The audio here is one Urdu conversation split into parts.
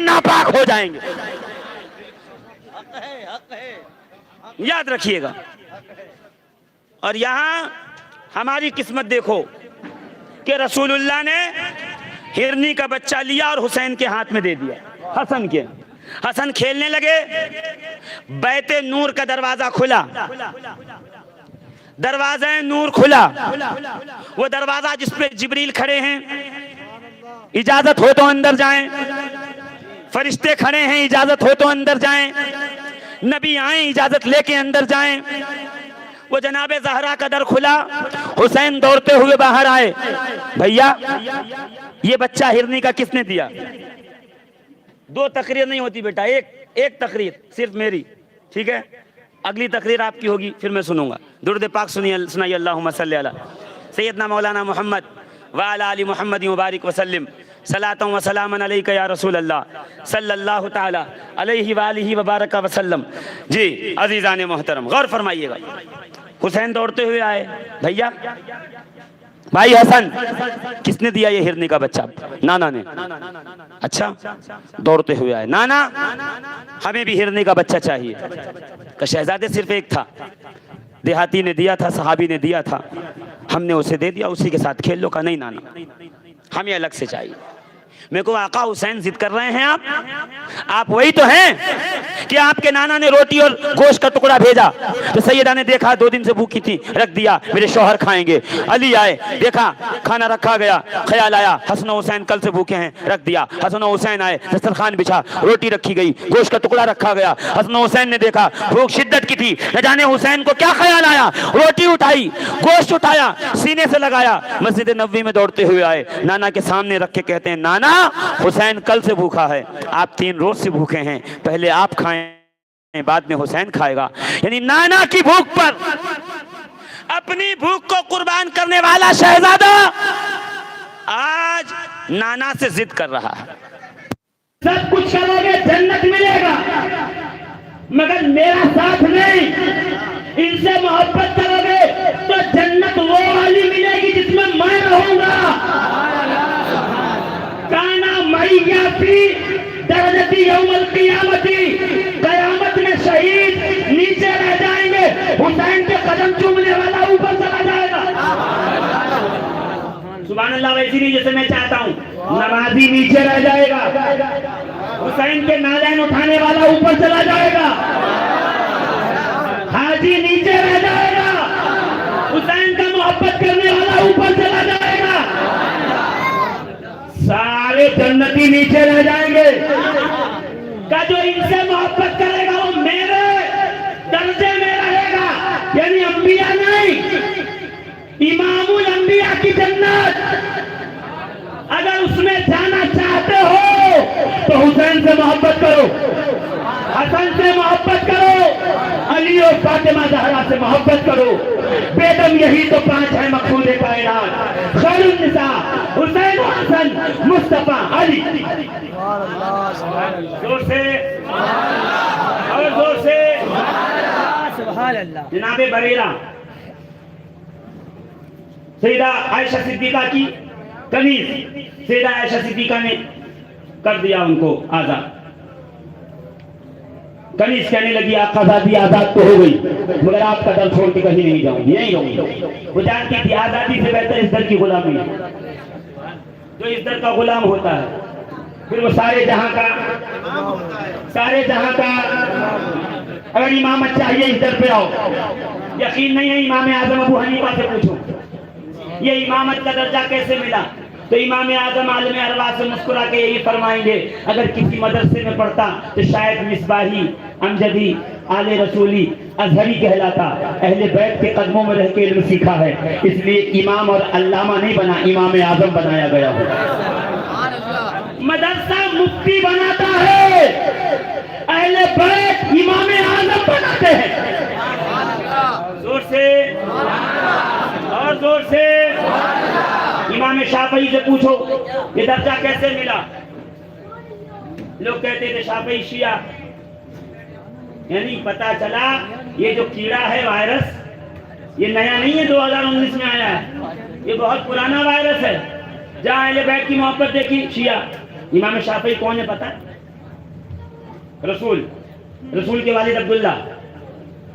ناپاک ہو جائیں گے. یاد رکھیے گا. اور یہاں ہماری قسمت دیکھو کہ رسول اللہ نے ہرنی کا بچہ لیا اور حسین کے ہاتھ میں دے دیا. حسن کے حسن کھیلنے لگے. بیت نور کا دروازہ کھلا, دروازہ نور کھلا. وہ دروازہ جس پہ جبریل کھڑے ہیں, اجازت ہو تو اندر جائیں. فرشتے کھڑے ہیں, اجازت ہو تو اندر جائیں. نبی آئیں, اجازت لے کے اندر جائیں. وہ جناب زہرا کا در کھلا. حسین دوڑتے ہوئے باہر آئے. بھیا یہ بچہ ہرنی کا کس نے دیا؟ 2 تقریر نہیں ہوتی بیٹا, ایک تقریر صرف میری, ٹھیک ہے؟ اگلی تقریر آپ کی ہوگی, پھر میں سنوں گا. درود پاک سنائیے. اللہم صلی علی سیدنا مولانا محمد وعلی آل محمد مبارک وسلم. صلاۃ و سلام علیک یا رسول اللہ صلی اللہ تعالی علیہ وآلہ وبارک وسلم. جی عزیزان محترم, غور فرمائیے گا. حسین دوڑتے ہوئے آئے. بھیا بھائی حسن کس نے دیا یہ ہرنی کا بچہ؟ نانا نے. اچھا, دوڑتے ہوئے آئے. نانا ہمیں بھی ہرنی کا بچہ چاہیے. کہ شہزادے صرف ایک تھا, دیہاتی نے دیا تھا, صحابی نے دیا تھا, ہم نے اسے دے دیا, اسی کے ساتھ کھیل لو. کا نہیں نانا, ہمیں الگ سے چاہیے. میرے کو آقا حسین ضد کر رہے ہیں. آپ وہی تو ہیں کہ آپ کے نانا نے روٹی اور گوشت کا ٹکڑا بھیجا تو سیدہ نے دیکھا 2 دن سے بھوکی تھی, رکھ دیا, میرے شوہر کھائیں گے. علی آئے, دیکھا کھانا رکھا گیا, خیال آیا حسن و حسین کل سے بھوکے ہیں, رکھ دیا. حسن و حسین آئے, دسترخوان بچھا, روٹی رکھی گئی, گوشت کا ٹکڑا رکھا گیا. حسن و حسین نے دیکھا بھوک شدت کی تھی, نہ جانے حسین کو کیا خیال آیا, روٹی اٹھائی, گوشت اٹھایا, سینے سے لگایا, مسجد نبوی میں دوڑتے ہوئے آئے. نانا کے سامنے رکھ کے کہتے ہیں, نانا حسین کل سے بھوکا ہے, آپ 3 روز سے بھوکے ہیں, پہلے آپ کھائیں بعد میں حسین کھائے گا. یعنی نانا کی بھوک پر اپنی بھوک کو قربان کرنے والا شہزادہ آج نانا سے ضد کر رہا ہے. سب کچھ کرو گے جنت ملے گا, مگر میرا ساتھ نہیں. ان سے محبت کرو گے تو جنت وہ والی ملے گی جس میں میں رہوں گا. کانا مئیا فی درجتی یوم القیامتی, قیامت میں شہید نیچے رہ جائیں گے, حسین کے قدم چومنے والا اوپر چلا جائے گا. سبحان اللہ. ویسی نہیں جیسے میں چاہتا ہوں, نمازی نیچے رہ جائے گا, حسین کے نالین اٹھانے والا اوپر چلا جائے گا, حاجی نیچے رہ جائے گا, حسین کا محبت کرنے والا اوپر چلا جائے گا, سارے جنتی نیچے رہ جائیں گے. کہ جو ان سے محبت کرے گا وہ میرے درجے میں رہے گا. یعنی انبیاء نہیں, امام الانبیاء کی جنت. اگر اس میں جانا چاہتے ہو تو حسین سے محبت کرو, حسن سے محبت کرو, علی اور فاطمہ زہرا سے محبت کرو. بیگم یہی تو 5 ہیں مقصود کائنات, خیر النساء حسین و حسن, مصطفیٰ علی. زور سے اور زور سے سبحان اللہ. جناب بریرہ سیدہ عائشہ صدیقہ کی کنیز, سیدہ عائشہ صدیقہ نے کر دیا ان کو آزاد. کنیز کہنے لگی آزادی آزاد تو ہو گئی, مگر آپ کا در چھوڑ کے کہیں نہیں جاؤں گی, یہیں رہوں گی. وہ جانتی تھی آزادی سے بہتر اس در کی غلامی ہے. جو اس در کا غلام ہوتا ہے پھر وہ سارے جہاں کا اگر امامت چاہیے اس در پہ آؤ. یقین نہیں ہے امام اعظم ابو حنیفہ سے پوچھو یہ امامت کا درجہ کیسے ملا, تو امام اعظم عالم ارواح سے مسکرا کے یہی فرمائیں گے, اگر کسی مدرسے میں پڑھتا تو شاید مصباحی, امجدی, آل رسولی, ازہری کہلاتا. اہل بیت کے قدموں میں رہ کے علم سیکھا ہے, اس لیے امام اور علامہ نہیں بنا, امام اعظم بنایا گیا ہو. مدرسہ مفتی بناتا ہے, اہل بیت امام اعظم بناتے ہیں. زور سے اور زور سے. امام شافعی سے پوچھو یہ درجہ کیسے ملا. لوگ کہتے تھے شافعی شیعہ, یعنی پتا چلا یہ جو کیڑا ہے وائرس یہ نیا نہیں ہے, 2019 میں آیا ہے, یہ بہت پرانا وائرس ہے. جہاں اہل بیت کی محبت دیکھی شیعہ. امام شافعی کون ہے پتا؟ رسول کے والد عبداللہ،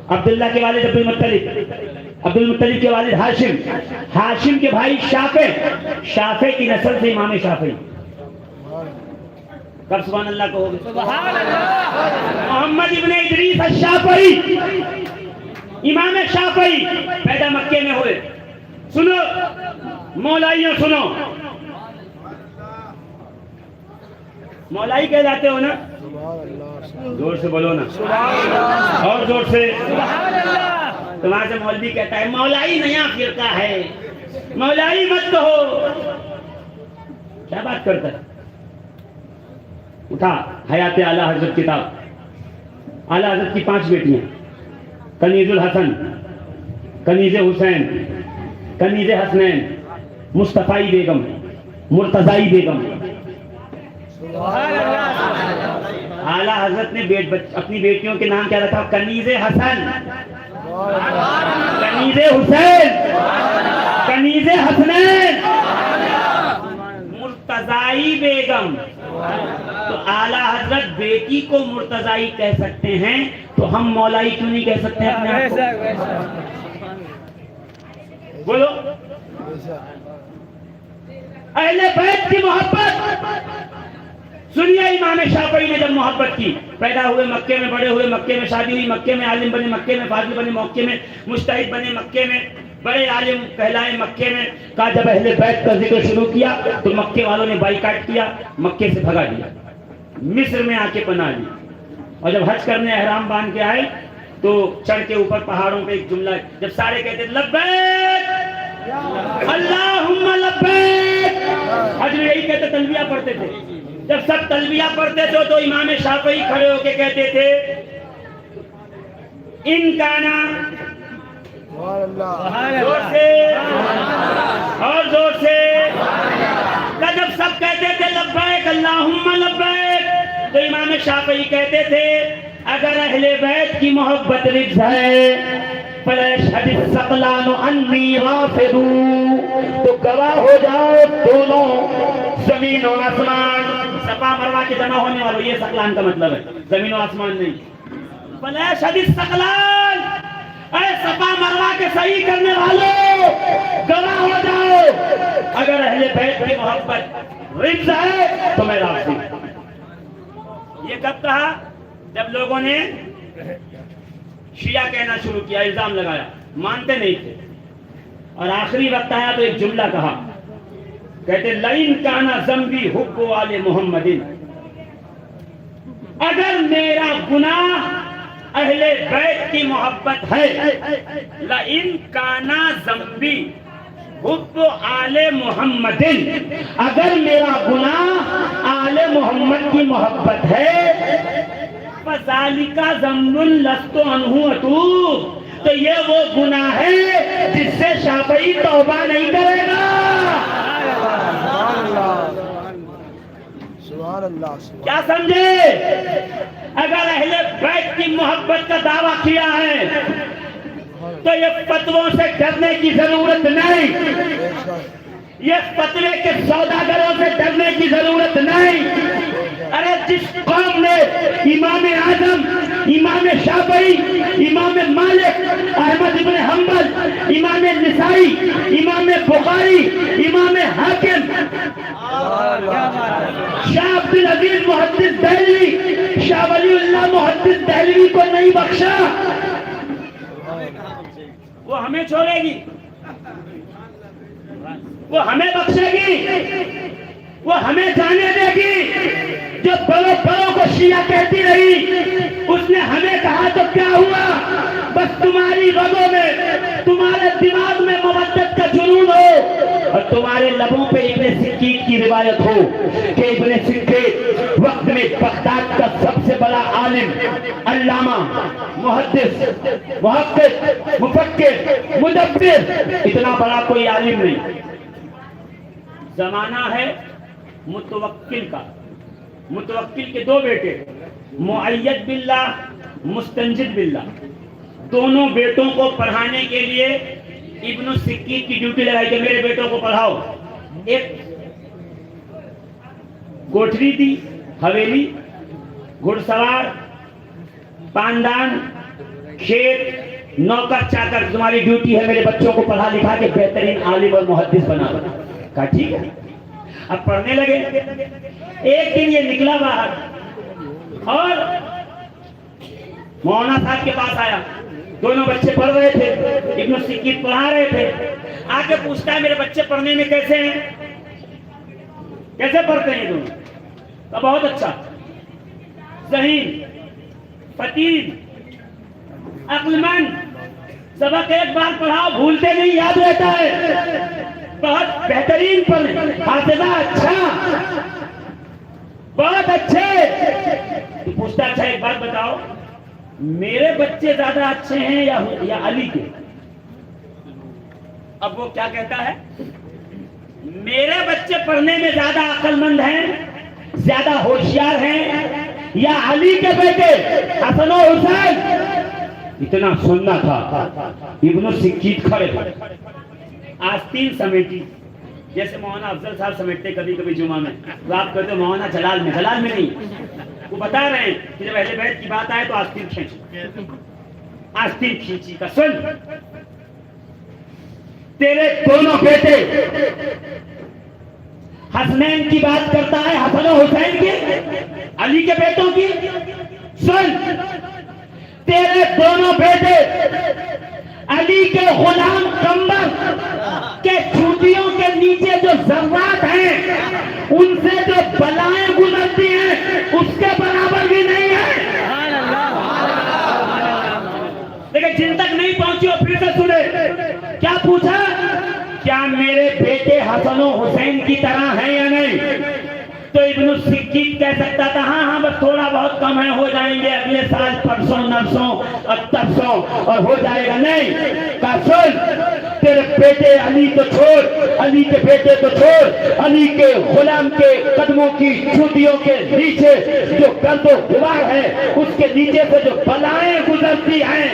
عبداللہ کے والد عبد المطلب، عبد المطلب کے والد ہاشم، ہاشم کے بھائی شافع، شافع کی نسل سے امام شافعی. کب سبحان اللہ کہو گے؟ سبحان اللہ. محمد ابن ادریس الشافعی، امام شافعی پیدا مکے میں ہوئے. سنو مولائیوں، سنو مولائی کہہ جاتے ہو نا؟ زور سے بولو نا، اور زور سے. تو وہاں سے مولوی کہتا ہے مولائی نیا فرقہ ہے، مولائی مت کہو. کیا بات کرتا ہے؟ اٹھا حیات اعلیٰ حضرت کتاب، اعلیٰ حضرت کی 5 بیٹیاں، کنیز الحسن، کنیز حسین، کنیز حسنین، مصطفی بیگم، مرتضی بیگم. اعلیٰ حضرت نے اپنی بیٹیوں کے نام کیا رکھا؟ کنیز حسن، کنیز حسین، کنیز حسنین، مرتضی بیگم. تو اعلیٰ حضرت بیٹی کو مرتضی کہہ سکتے ہیں تو ہم مولائی کیوں نہیں کہہ سکتے اپنے آپ کو؟ بولو. اہل بیت کی محبت سنیے. امام شافعی نے جب محبت کی، پیدا ہوئے مکے میں، بڑے ہوئے مکے میں، شادی ہوئی مکے میں، عالم بنے مکے میں، فاضل بنے مکے میں، مجتہد بنے مکے میں، بڑے عالم کہلائے مکے میں. کہا جب اہل بیت کا ذکر شروع کیا تو مکے والوں نے بائیکاٹ کیا، مکے سے بھگا دیا، مصر میں آ کے پناہ لی. اور جب حج کرنے احرام باندھ کے آئے تو چڑھ کے اوپر پہاڑوں پہ ایک جملہ، جب سارے کہتے لبیک اللہم لبیک، حج میں یہی کہتے تلبیہ پڑھتے تھے. جب سب تلبیہ پڑھتے تھے تو امام شافعی کھڑے ہو کے کہتے تھے ان کانا، زور سے اور زور سے. جب سب کہتے تھے لبیک اللہم لبیک تو امام شافعی کہتے تھے اگر اہل بیت کی محبت رجز ہے فَلَيَشْهَدِ الثَّقْلَانُ أَنِّي غَافِرُ، تو گواہ ہو جاؤ دونوں زمین و آسمان. صفا مروہ کے جمع ہونے والوں، یہ ثقلان کا مطلب ہے، زمین و آسمان نہیں. فَلَيَشْهَدِ الثَّقْلَانُ، اے صفا مروہ کے صحیح کرنے والوں گواہ ہو جاؤ اگر اہل بیت کی محبت رجز ہے تو میں راضی. یہ کب کہا؟ جب لوگوں نے شیعہ کہنا شروع کیا، الزام لگایا، مانتے نہیں تھے. اور آخری وقت آیا تو ایک جملہ کہا، کہتے لَإِن كَانَ ذَنْبِي حُبُّ آلِ مُحَمَّدٍ، اگر میرا گناہ اہل بیت کی محبت ہے، لَإِن كَانَ ذَنْبِي حُبُّ آلِ مُحَمَّدٍ، اگر میرا گناہ آل محمد کی محبت ہے، فَذَلِكَ ذَنْبٌ لَسْتُ عَنْهُ أَتُوبُ، تو یہ وہ گناہ ہے جس سے شافعی توبہ نہیں کرے گا. کیا سمجھے؟ اگر اہل بیت کی محبت کا دعویٰ کیا ہے تو یہ فتووں سے ڈرنے کی ضرورت نہیں، یہ فتوے کے سوداگروں سے ڈرنے کی ضرورت نہیں. ارے جس قوم نے امام اعظم، امام شافعی، امام مالک، احمد ابن حنبل، امام نسائی، امام بخاری، امام حاکم، شاہ عبد العزیز محدث دہلوی، شاہ ولی اللہ محدث دہلوی کو نہیں بخشا، وہ ہمیں چھوڑے گی، وہ ہمیں بخشے گی، وہ ہمیں جانے دے گی. جو بڑوں کو شیعہ کہتی رہی اس نے ہمیں کہا تو کیا ہوا؟ بس تمہاری رگوں میں، تمہارے دماغ میں مودت کا جنون ہو اور تمہارے لبوں پہ ابن سکیت کی روایت ہو کہ ابن سکیت وقت میں بغداد کا سب سے بڑا عالم، علامہ، محدث، محقق، مفکر، مدبر، اتنا بڑا کوئی عالم نہیں. زمانہ ہے متوکل کا. متوکل کے 2 بیٹے، مؤید باللہ، مستنجد باللہ. دونوں بیٹوں کو پڑھانے کے لیے ابن سکیت کی ڈیوٹی لگائی کہ میرے بیٹوں کو پڑھاؤ. ایک کوٹری دی، حویلی، گھڑ سوار، پاندان، کھیت، نوکر چاکر، تمہاری ڈیوٹی ہے میرے بچوں کو پڑھا لکھا کے بہترین عالم اور محدث بنا۔ کہا ٹھیک ہے۔ اب پڑھنے لگے۔ ایک دن یہ نکلا باہر اور مولانا صاحب کے پاس آیا، دونوں بچے پڑھ رہے تھے، ابن سکیت پڑھا رہے تھے۔ آ کے پوچھتا ہے میرے بچے پڑھنے میں کیسے ہیں، کیسے پڑھتے ہیں دونوں؟ تو بہت اچھا، ذہین، فتیل، عقل مند، سبق ایک بار پڑھاؤ بھولتے نہیں، یاد رہتا ہے، بہت بہترین پڑھیں، حافظہ اچھا، بہت اچھے۔ تو پوچھتا اچھا ایک بات بتاؤ، میرے بچے زیادہ اچھے ہیں یا علی کے؟ اب وہ کیا کہتا ہے، میرے بچے پڑھنے میں زیادہ عقل مند ہیں، زیادہ ہوشیار ہیں یا علی کے بیٹے حسن و حسین؟ اتنا سننا تھا۔ ابن سکیت کھڑے آستین سمیٹی، جیسے مولانا افضل صاحب سمیٹتے کبھی کبھی جمعہ میں، تو آپ کہتے ہو مولانا جلال میں، جلال میں نہیں، وہ بتا رہے ہیں کہ جب اہل بیت کی بات آئے تو آستین کھینچی، آستین کھینچی کا سن، تیرے دونوں بیٹے حسنین کی بات کرتا ہے، حسن و حسین کی، علی کے بیٹوں کی، سن، تیرے دونوں بیٹے علی کے غلام قمر کے چھوٹیوں کے نیچے جو ذرات ہیں ان سے جو بلائیں گزرتی ہیں اس کے برابر بھی نہیں ہے۔ لیکن جن تک نہیں پہنچی ہو پھر سے سنے، کیا پوچھا، کیا میرے بیٹے حسن و حسین کی طرح ہیں یا نہیں؟ تو ابن سکیت کہہ سکتا تھا ہاں ہاں بس تھوڑا بہت کم ہے، ہو جائیں گے اگلے سال، پرسوں نرسوں اور ترسوں اور ہو جائے گا۔ نہیں، کہا سن، تیرے بیٹے علی کو چھوڑ، علی کے بیٹے کو چھوڑ، علی کے غلام کے قدموں کی چوٹیوں کے نیچے جو گرد و غبار ہے اس کے نیچے سے جو بلائیں گزرتی ہیں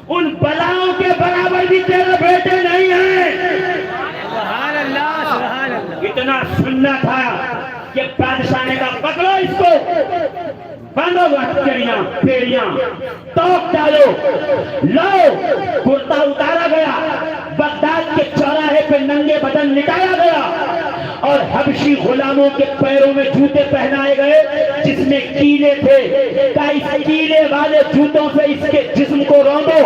ان بلاؤں کے برابر بھی تیرے بیٹے نہیں ہیں۔ سبحان اللہ، سبحان اللہ۔ اتنا سننا تھا کہ بادشاہ نے کہا پکڑو اس کو، باندھو ہتھیلیاں پیڑیاں، توق ڈالو، لو، کرتا اتارا گیا، بغداد کے چوراہے پہ ننگے بدن لٹایا گیا اور حبشی غلاموں کے پیروں میں جوتے پہنائے گئے جس میں کیلے تھے۔ کہا اس کیلے والے جوتوں سے اس کے جسم کو روندو،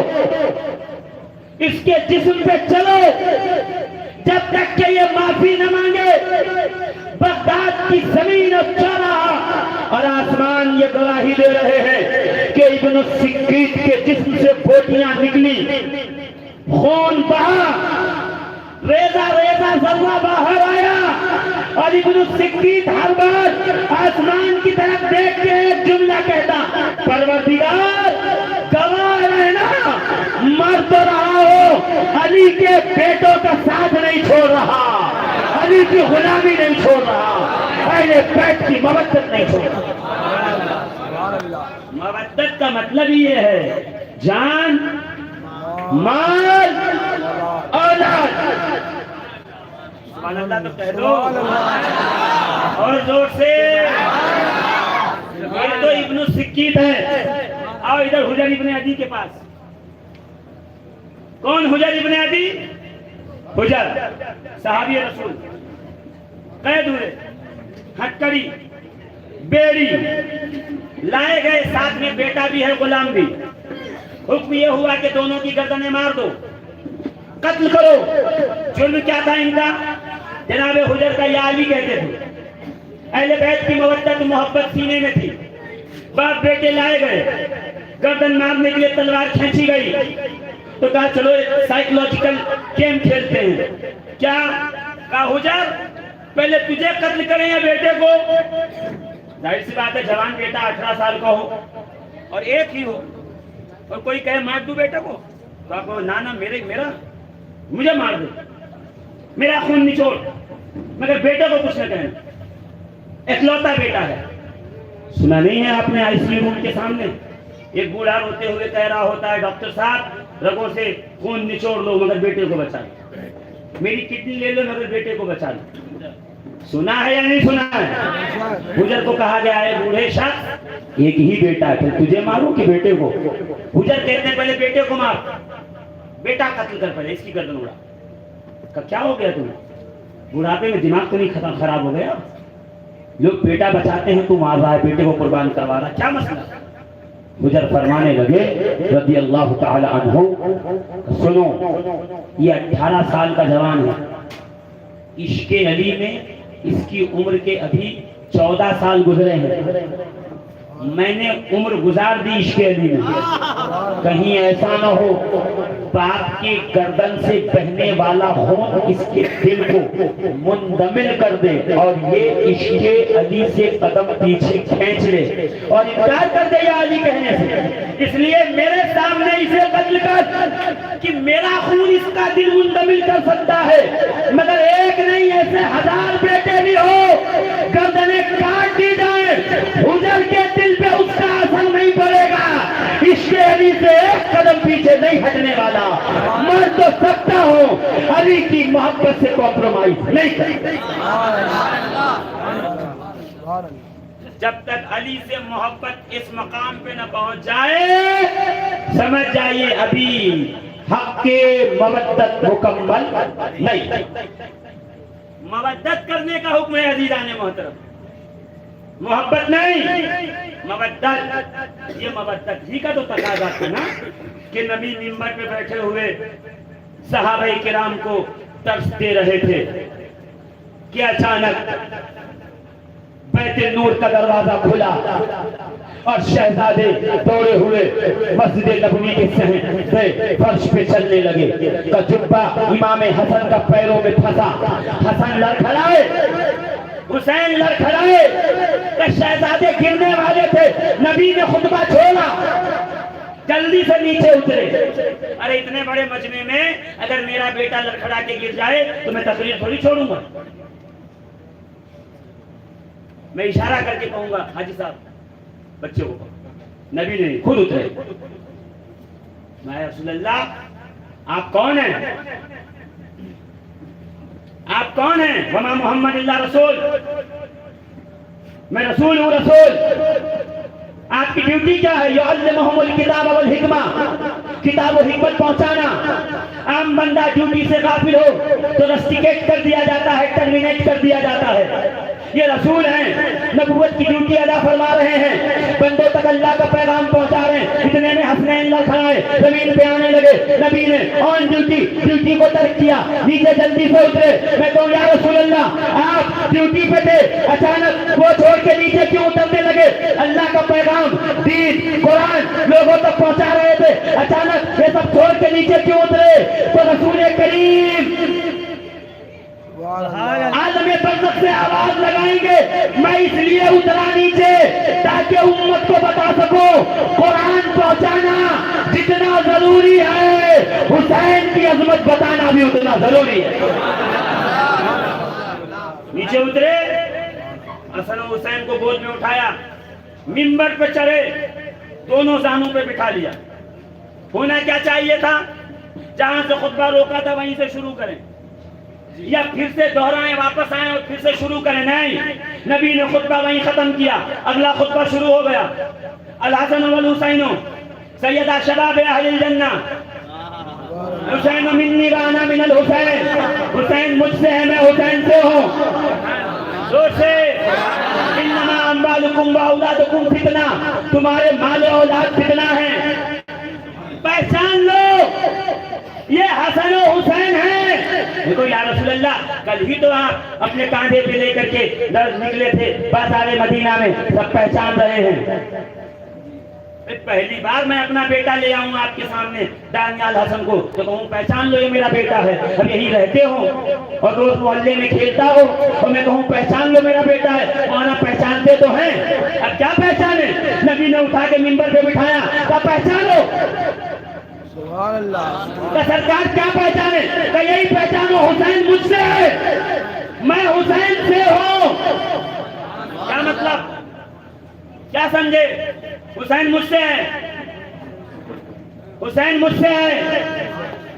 اس کے جسم پہ چلو جب تک کہ یہ معافی نہ مانگے۔ بغداد کی زمین اور چوراہا اور آسمان یہ گواہی دے رہے ہیں کہ ابن سکیت کے جسم سے بوٹیاں نکلی، خون بہا، ریزہ ریزہ ذرہ باہر آیا اور ابن سکیت ہر بار آسمان کی طرف دیکھ کے ایک جملہ کہتا، پروردگار گواہ رہنا، مر تو رہا ہو، علی کے بیٹوں کا ساتھ نہیں چھوڑ رہا، علی کی غلامی نہیں چھوڑ رہا، اہل بیت کی مودت نہیں چھوڑ رہا۔ مودت کا مطلب یہ ہے جان، مال، اولاد۔ سبحان اللہ تو کہہ دو اور زور سے۔ یہ تو ابن سکیت ہے۔ آؤ ادھر حجر ابن عدی کے پاس۔ کون حجر ابن عدی؟ حجر صحابی رسول، قید ہوئے، ہتکڑی، بیڑی لائے گئے، ساتھ میں بیٹا بھی ہے غلام بھی۔ حکم یہ ہوا کہ دونوں کی گردنیں مار دو، قتل کرو۔ جرم کیا تھا ان کا؟ جناب حجر کا یا علی کہتے تھے۔ اہل بیت کی مودت محبت سینے میں تھی۔ باپ بیٹے لائے گئے، گردن مارنے کے لیے تلوار کھینچی گئی تو کہا چلو ایک سائیکولوجیکل گیم کھیلتے ہیں۔ کیا؟ کہا حجر پہلے تجھے قتل کریں یا بیٹے کو؟ ظاہر سی بات ہے جوان بیٹا 18 سال کا ہو اور ایک ہی ہو اور کوئی کہے مار دوں بیٹے کو، تو آپ کو نانا میرا مجھے مار دے، میرا خون نچوڑ، مگر بیٹے کو کچھ نہ کہنا، اکلوتا بیٹا ہے۔ سنا نہیں ہے آپ نے آئی سی یو روم کے سامنے ایک بوڑھا روتے ہوئے کہہ رہا ہوتا ہے ڈاکٹر صاحب رگوں سے خون نچوڑ لو مگر بیٹے کو بچا لو، میری کڈنی لے لو مگر بیٹے کو بچا لو۔ سنا ہے یا نہیں سنا ہے؟ حجر کو کہا گیا ہے بوڑھے شخص ایک ہی بیٹا ہے، پھر تجھے ماروں کہ بیٹے کو؟ حجر کہتے ہیں پہلے بیٹے کو مار، بیٹا قتل کر، پہلے اس کی گردن اڑا۔ کہ کیا ہو گیا تمہیں؟ بڑھاپے میں دماغ تو نہیں خراب ہو گیا؟ لوگ بیٹا بچاتے ہیں تو مار رہا ہے، بیٹے کو قربان کروا رہا ہے، کیا مسئلہ؟ حجر فرمانے لگے رضی اللہ تعالی عنہ، سنو یہ 18 سال کا جوان ہے، عشق علی میں اس کی عمر کے ابھی 14 سال گزرے ہیں، میں نے عمر گزار دی عشق علی میں، کہیں ایسا نہ ہو باپ کے گردن سے بہنے والا خون اس کے دل کو مندمل کر دے اور یہ عشق علی سے قدم پیچھے کھینچ لے اور انکار کر دے یا علی کہنے سے، اس لیے میرے سامنے اسے قتل کر کہ میرا خون اس کا دل مندمل کر سکتا ہے، مگر ایک نہیں ایسے 1000 بیٹے بھی ہو گردنیں کاٹ دی جائیں، حجر کے دل پہ اس کا اثر نہیں پڑے گا، عشق علی سے ایک قدم پیچھے نہیں ہٹنے والا، مر تو سکتا ہوں علی کی محبت سے کمپرومائز نہیں کرتا۔ جب تک علی سے محبت اس مقام پہ نہ پہنچ جائے سمجھ جائیے ابھی حق کے مودت مکمل نہیں۔ مودت کرنے کا حکم ہے عزیزان محترم، محبت نہیں، مودت۔ یہ مودت ہی کا تو تقاضا تھا نا کہ نبی ممبر پہ بیٹھے ہوئے صحابہ کرام کو درس دے رہے تھے کہ اچانک بیت نور کا دروازہ کھلا اور شہزادے دوڑے ہوئے مسجد نبوی کے صحن سے فرش پہ چلنے لگے، کا جبہ امام حسن کا پیروں میں پھنسا، حسن لڑکھڑائے، حسین لڑکھڑائے، کہ شہزادے گرنے والے تھے، نبی نے خطبہ چھوڑا، جلدی سے نیچے اترے۔ ارے اتنے بڑے مجمع میں اگر میرا بیٹا لڑکھڑا کے گر جائے تو میں تقریر تھوڑی چھوڑوں گا، میں اشارہ کر کے کہوں گا حاجی صاحب بچے کو، نبی نے خود اترے، میں رسول اللہ آپ کون ہیں؟ آپ کون ہیں؟ وما محمد اللہ رسول، میں رسول ہوں، رسول۔ آپ کی ڈیوٹی کیا ہے؟ یعلمہم الکتاب والحکمہ، کتاب و حکمت پہنچانا۔ عام بندہ ڈیوٹی سے غافل ہو تو رسٹیکیٹ کر دیا جاتا ہے، ٹرمینیٹ کر دیا جاتا ہے۔ یہ رسول ہیں، نبوت کی ڈیوٹی ادا فرما رہے ہیں، بندوں تک اللہ کا پیغام پہنچا رہے ہیں۔ اتنے میں حسنین لڑکھڑائے، زمین پہ آنے لگے، نبی نے آن ڈیوٹی کو ترک کیا، نیچے جلدی سے اترے۔ میں کہوں یا رسول اللہ آپ ڈیوٹی پہ تھے، اچانک وہ چھوڑ کے نیچے کیوں اترنے لگے؟ اللہ کا پیغام، دین، قرآن لوگوں تک پہنچا رہے تھے، اچانک یہ سب چھوڑ کے نیچے کیوں اترے؟ تو رسول کریم عالم برزخ سے آواز لگائیں گے، میں اس لیے اترا نیچے تاکہ امت کو بتا سکوں قرآن پہنچانا جتنا ضروری ہے حسین کی عظمت بتانا بھی اتنا ضروری ہے۔ نیچے اترے، حسن و حسین کو گود میں اٹھایا، منبر پہ چڑھے، دونوں زانوں پہ بٹھا لیا۔ ہونا کیا چاہیے تھا؟ جہاں سے خطبہ روکا تھا وہیں سے شروع کریں، یا پھر سے دہرائیں، واپس آئیں اور پھر سے شروع کریں؟ نہیں، نبی نے خطبہ وہیں ختم کیا، اگلا خطبہ شروع ہو گیا۔ الحسن والحسین سیدہ شباب اہل الجنہ، حسین منی وانا من الحسین، حسین مجھ سے ہے، میں حسین سے ہوں۔ زور سے، انما اموالکم واولادکم فتنہ، تمہارے مال و اولاد فتنہ ہیں، پہچان لو یہ حسن و حسین ہیں۔ دیکھو یا رسول اللہ کل ہی تو آپ اپنے کاندھے پہ لے کر کے نکلے تھے بازار مدینہ میں، سب پہچان رہے ہیں۔ پہلی بار میں اپنا بیٹا لے آؤں آپ کے سامنے دانیال حسن کو تو کہوں پہچان لو یہ میرا بیٹا ہے، اب یہی رہتے ہو اور روز محلے میں کھیلتا ہو اور میں کہوں پہچان لو میرا بیٹا ہے، وہاں پہچانتے تو ہیں، اب کیا پہچانے؟ نبی نے اٹھا کے منبر پہ بٹھایا، کیا پہچانو؟ سبحان اللہ۔ کہ سرکار کیا پہچانے؟ کہ یہی پہچانو حسین مجھ سے ہے، میں حسین سے ہوں۔ کیا مطلب؟ کیا سمجھے؟ حسین مجھ سے ہے، حسین مجھ سے ہے،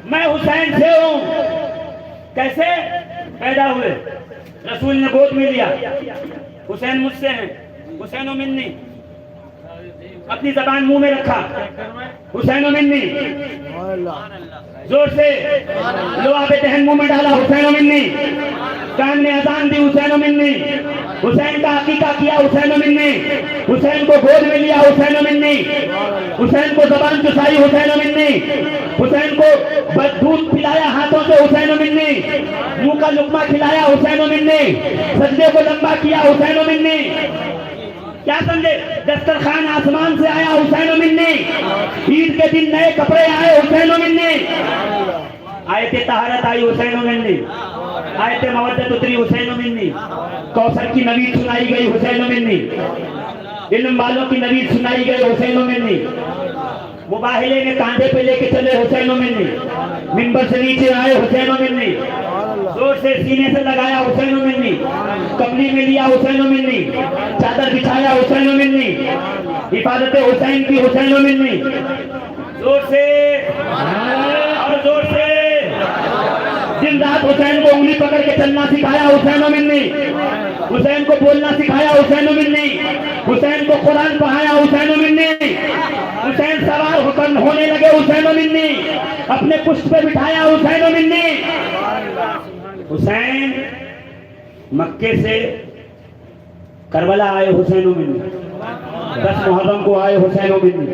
میں حسین سے ہوں۔ کیسے پیدا ہوئے؟ رسول نے گود میں لیا، حسین مجھ سے ہیں، حسین و منی، اپنی زبان منہ میں رکھا، حسین و منی، سبحان اللہ زور سے لوہا پہ دہن منہ میں ڈالا، حسین و منی، کان نے اذان دی، حسین و منی، حسین کا عقیقہ کیا، حسین و منی، حسین کو گود میں لیا، حسین و منی، حسین کو زبان چسائی، حسین و منی، حسین کو دودھ پلایا ہاتھوں سے، حسین و منی، منہ کا لقمہ کھلایا، حسین و منی، سجدے کو لمبا کیا، حسین و منی، کیا سمجھے؟ دسترخوان آسمان سے آیا، حسین و منی، عید کے دن نئے کپڑے آئے، حسین و منی، آیت طہارت آئی، حسین و منی، آیت مودت اتری، حسین و منی، کوثر کی نوید سنائی گئی، حسین و منی، علم والوں کی نوید سنائی گئی، حسین و منی، مباہلے میں کاندھے پہ لے کے چلے، حسین و منی، منبر سے نیچے آئے، حسین و منی، زور سے سینے سے لگایا، حسین و منی، کملی میں لیا، حسین و منی، چادر بچھایا، حسین و منی، حفاظت حسین کی، حسین و منی، زور سے اور زور سے دن رات حسین کو انگلی پکڑ کے چلنا سکھایا، حسین و منی، حسین کو بولنا سکھایا، حسین و منی، حسین کو قرآن پڑھایا، حسین و منی، حسین سوار ہونے لگے، حسین و منی، اپنے پشت پہ بٹھایا، حسین و منی، حسین مکے سے کربلا آئے، حسین و منی، 10 محرم کو آئے، حسین و منی،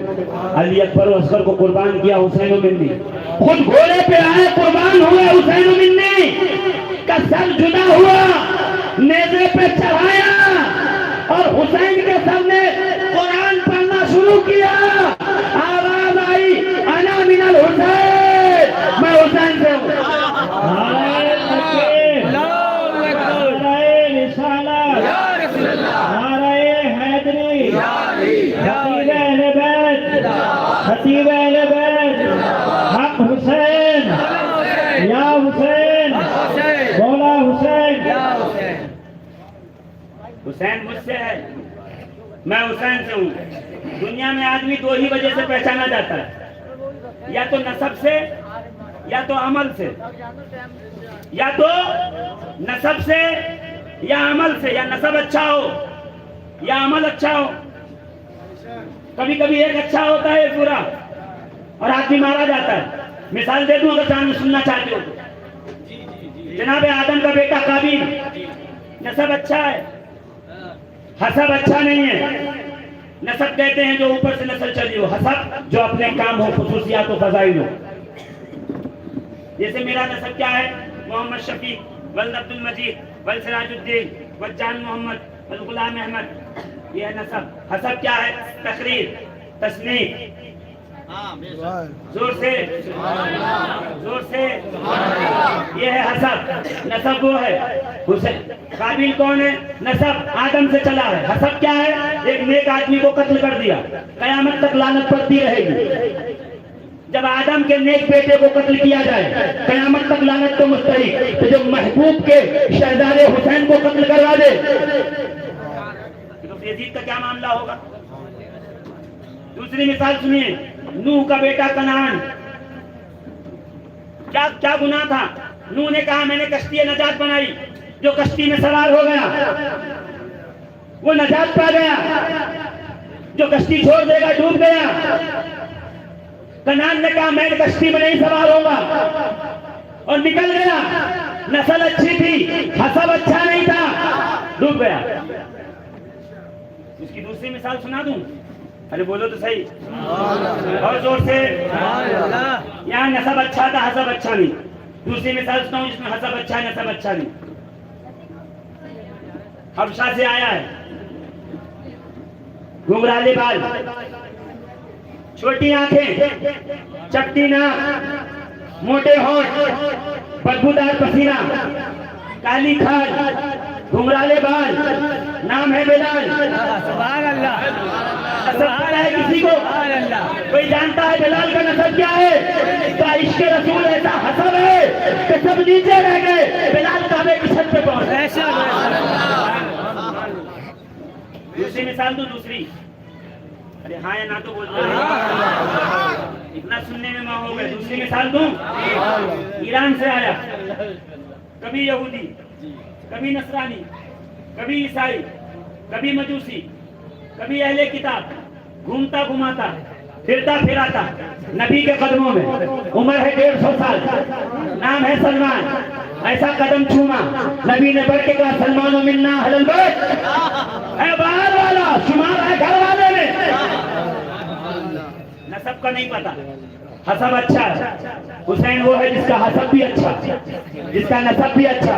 علی اکبر و اصغر کو قربان کیا، حسین و منی، خود گھوڑے پہ آئے، قربان ہوئے، حسین و منی کا سر جدا ہوا، نیزے پہ چڑھایا اور حسین کے سر نے قرآن پڑھنا شروع کیا، آواز آئی، انا من الحسین، میں حسین سے ہوں، خطیب اہل بیت حق حسین، یا حسین، مولا حسین، حسین مجھ سے ہے، میں حسین سے ہوں۔ دنیا میں آدمی 2 ہی وجہ سے پہچانا جاتا ہے، یا تو نسب سے، یا تو عمل سے، یا تو نسب سے یا عمل سے، یا نسب اچھا ہو یا عمل اچھا ہو۔ کبھی کبھی ایک اچھا ہوتا ہے، ایک برا، اور آدمی مارا جاتا ہے۔ مثال دے دوں اگر چاند سننا چاہتے ہو تو، جناب آدم کا بیٹا قابیل، نسب اچھا ہے، حسب اچھا نہیں ہے۔ نسب کہتے ہیں جو اوپر سے نسل چلی ہو، حسب جو اپنے کام ہو، خصوصیات و فضائل ہو۔ جیسے میرا نسب کیا ہے؟ محمد شفیق، ولد عبد المجید، ولد سراج الدین، ولد جان محمد، ولد غلام احمد، یہ ہے نسب۔ حسب کیا ہے؟ تقریر، تصنیف، زور سے زور سے، یہ ہے حسب۔ نسب وہ ہے، قابیل کون ہے؟ نسب آدم سے چلا ہے۔ حسب کیا ہے؟ ایک نیک آدمی کو قتل کر دیا، قیامت تک لعنت پڑتی رہے گی۔ جب آدم کے نیک بیٹے کو قتل کیا جائے، قیامت تک لعنت تو مستحق، تو جب محبوب کے شہزادے حسین کو قتل کروا دے تو یزید کا کیا معاملہ ہوگا؟ دوسری مثال سنیے، نوح کا بیٹا کنعان، کیا گناہ تھا؟ نوح نے کہا میں نے کشتی نجات بنائی، جو کشتی میں سوار ہو گیا وہ نجات پا گیا، جو کشتی چھوڑ دے گا ڈوب گیا۔ کنعان نے کہا میں کشتی میں نہیں سوار ہوگا، اور نکل گیا۔ نسل اچھی تھی، حسب اچھا نہیں تھا، ڈوب گیا۔ اس کی دوسری مثال سنا دوں؟ ارے بولو تو صحیح، اور زور سے۔ یہاں نسب اچھا تھا، حسب اچھا نہیں۔ دوسری مثال سناؤں جس میں حسب اچھا ہے، نسب اچھا نہیں۔ حبشہ سے آیا ہے، گھنگرالے بال، چھوٹی آنکھیں، چپٹی ناک، موٹے ہونٹ، بدبودار پسینہ، کالی کھال، گھنگرالے بال، نام ہے بلال۔ سبحان اللہ، نسب پتا ہے کسی کو؟ کوئی جانتا ہے بلال کا نسب کیا ہے؟ اس کا عشق رسول ایسا حسب ہے کہ سب نیچے رہ گئے، بلال کعبے کی چھت پہ پہنچے۔ دوسری مثال دوں؟ دوسری، ارے ہاں یا نہ تو بولتے ہیں، اتنا سننے میں ماں ہو گئے۔ دوسری مثال دوں؟ ایران سے آیا، کبھی یہودی، کبھی نصرانی، کبھی عیسائی، کبھی مجوسی، کبھی اہل کتاب، گھومتا گھماتا پھرتا پھراتا نبی کے قدموں میں، عمر ہے 150 سال، نام ہے سلمان، ایسا قدم چوما نبی نے بڑھ کے کہا سلمان و منا اہل البیت، اے باہر والا شمار ہے گھر والے میں۔ نسب کا نہیں پتا، حسب اچھا ہے، حسین وہ ہے جس کا حسب بھی اچھا، جس کا نسب بھی اچھا۔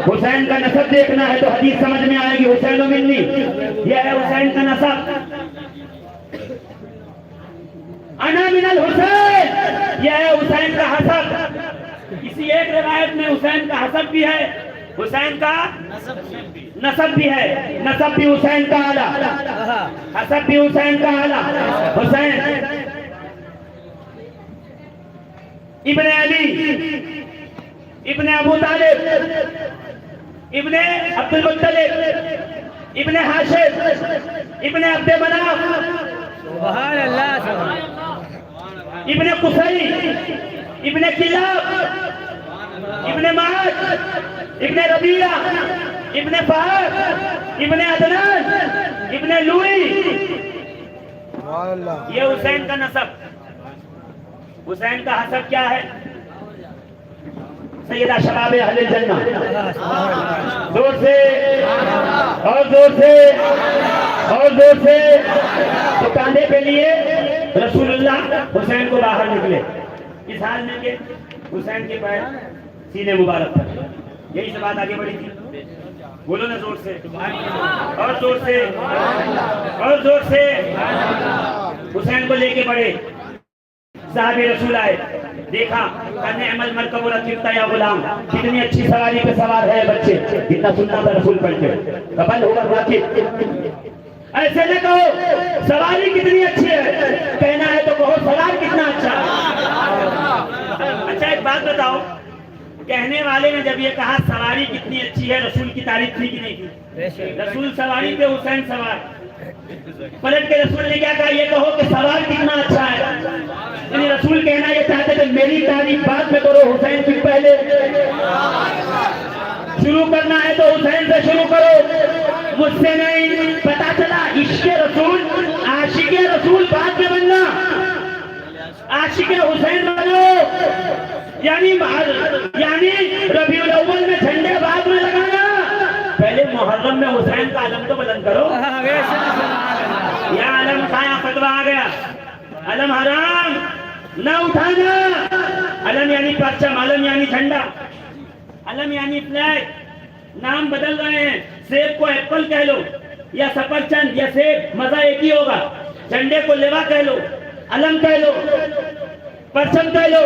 حسین کا نسب دیکھنا ہے تو حدیث سمجھ میں آئے گی، حسین و منی، یہ ہے حسین کا نسب۔ انا من الحسین، یہ ہے حسین کا حسب۔ کسی ایک روایت میں حسین کا حسب بھی ہے، حسین کا نسب بھی ہے، نسب بھی حسین کا اعلیٰ، حسب بھی حسین کا اعلیٰ۔ حسین ابن علی، ابن ابو طالب، ابن عبد المطلب، ابن ہاشم، ابن عبد مناف، سبحان اللہ سبحان اللہ، ابن قصی، ابن کلاب، ابن معاذ، ابن ربیعہ، ابن فہد، ابن عدنان، ابن لوئی، یہ حسین کا نسب۔ حسین کا حسب کیا ہے؟ سیدہ شباب اہل الجنہ، زور سے اور زور سے اور زور سے، تو کاندھے پہ لیے رسول اللہ حسین کو باہر نکلے، اس حال میں کہ حسین کے پیر سینے مبارک پر، یہی سے بات آگے بڑھی تھی۔ بولو نا زور سے اور زور سے اور زور سے۔ حسین کو لے کے بڑھے، صحابی رسول آئے، دیکھا نعم المرکب رکبت یا غلام، کتنی اچھی سواری پہ سوار ہے بچے، کتنا سننا تھا رسول پڑھ کے، قبل ہوگا راکب۔ ایسے نہ کہو سواری کتنی اچھی ہے، کہنا ہے تو کہو سوار کتنا اچھا ہے۔ اچھا ایک بات بتاؤ، کہنے والے نے جب یہ کہا سواری کتنی اچھی ہے، رسول کی تعریف تھی کہ نہیں تھی؟ رسول سواری پہ، حسین سوار۔ پلٹ کے رسول نے کیا کہا؟ یہ کہو کہ سوار کتنا اچھا ہے۔ یعنی رسول کہنا یہ چاہتے تھے میری تعریف بعد میں کرو، حسین کی پہلے۔ شروع کرنا ہے تو حسین سے شروع کرو، مجھ سے نہیں۔ پتا چلا عشق رسول، عاشق رسول بعد میں بننا، عاشق حسین بنو۔ یعنی ربیع الاول میں جھنڈے بعد میں لگانا، پہلے محرم میں حسین کا علم تو بلند کرو۔ یا علم کھایا فتویٰ آ گیا، علم حرام نہ اٹھانا۔ علم یعنی پرچم، علم یعنی جھنڈا، علم یعنی فلیگ۔ نام بدل رہے ہیں، سیب کو ایپل کہہ لو یا سفرچند یا سیب، مزہ ایک ہی ہوگا۔ جھنڈے کو لیوا کہہ لو، علم کہہ لو، پرچم کہہ لو،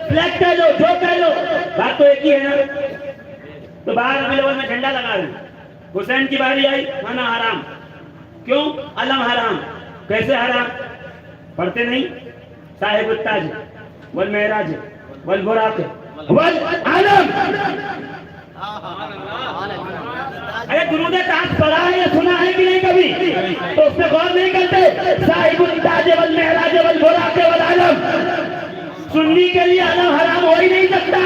فلیگ کہہ لو، جو کہہ لو، بات تو ایک ہی ہے نا۔ تو باہر ربیع الاول میں جھنڈا لگا رہے، حسین کی باری آئی، کھانا حرام۔ کیوں؟ علم حرام۔ کیسے حرام؟ پڑھتے نہیں؟ صاحب التاج والمعراج والبراق والعلم۔ ارے درود تاج پڑھا ہے یا سنا ہے کہ نہیں کبھی؟ تو اس پہ غور نہیں کرتے۔ صاحب التاج والمعراج والبراق والعلم، سنی کے لیے علم حرام ہو ہی نہیں سکتا،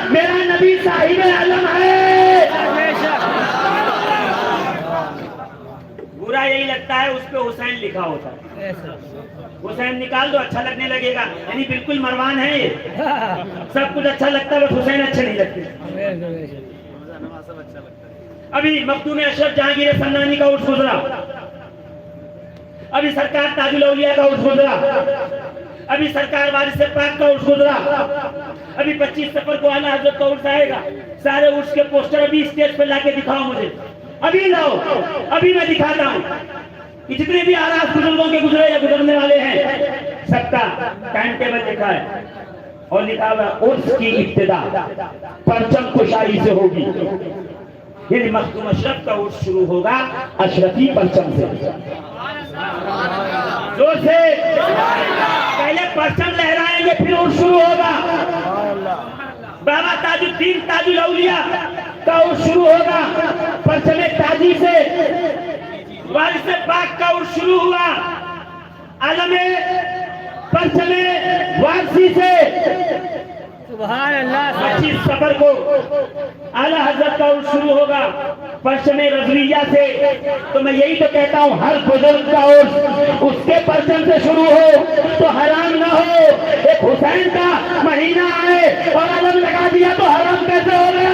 میرا نبی صاحب علم ہے۔ برا یہی لگتا ہے اس پہ حسین لکھا ہوتا ہے، حسین نکال دو اچھا لگنے لگے گا، یعنی بالکل مروان ہے یہ، سب کچھ اچھا لگتا ہے بس حسین اچھے نہیں لگتے۔ ابھی مخدوم اشرف جہانگیر سمنانی کا عرس گزرا، ابھی سرکار تاج الاولیاء کا عرس گزرا، ابھی سرکار وارث پاک کا عرس گزرا، ابھی 25 سفر کو اعلیٰ حضرت کا عرس آئے گا۔ سارے عرس کے پوسٹر ابھی اسٹیج پہ لا کے دکھاؤ مجھے، ابھی لاؤ، ابھی میں دکھاتا ہوں کہ جتنے بھی آراز بزرگوں کے گزرے یا گزرنے والے ہیں سب کا ٹائم ٹیبل لکھا ہے، اور لکھا ہوا عرس کی ابتدا پرچم کشائی سے ہوگی، یعنی مخدوم اشرف کا عرس شروع ہوگا اشرفی پرچم سے۔ زور سے پہلے پرچم لہرائیں گے پھر عرس شروع ہوگا۔ بابا تاج الدین تاج الاولیاء کا عرس شروع ہوگا پرچم تاجی سے، وارث پاک کا عرس شروع ہوا علم پرچم وارثی سے، سبحان اللہ 25 سفر کو اعلیٰ حضرت کا عرس شروع ہوگا پرچم رضویہ سے. تو میں یہی تو کہتا ہوں ہر بزرگ کا عرس اس کے پرچم سے شروع ہو تو حرام نہ ہو. ایک حسین کا مہینہ آئے اور علم لگا دیا تو حرام کیسے ہو گیا؟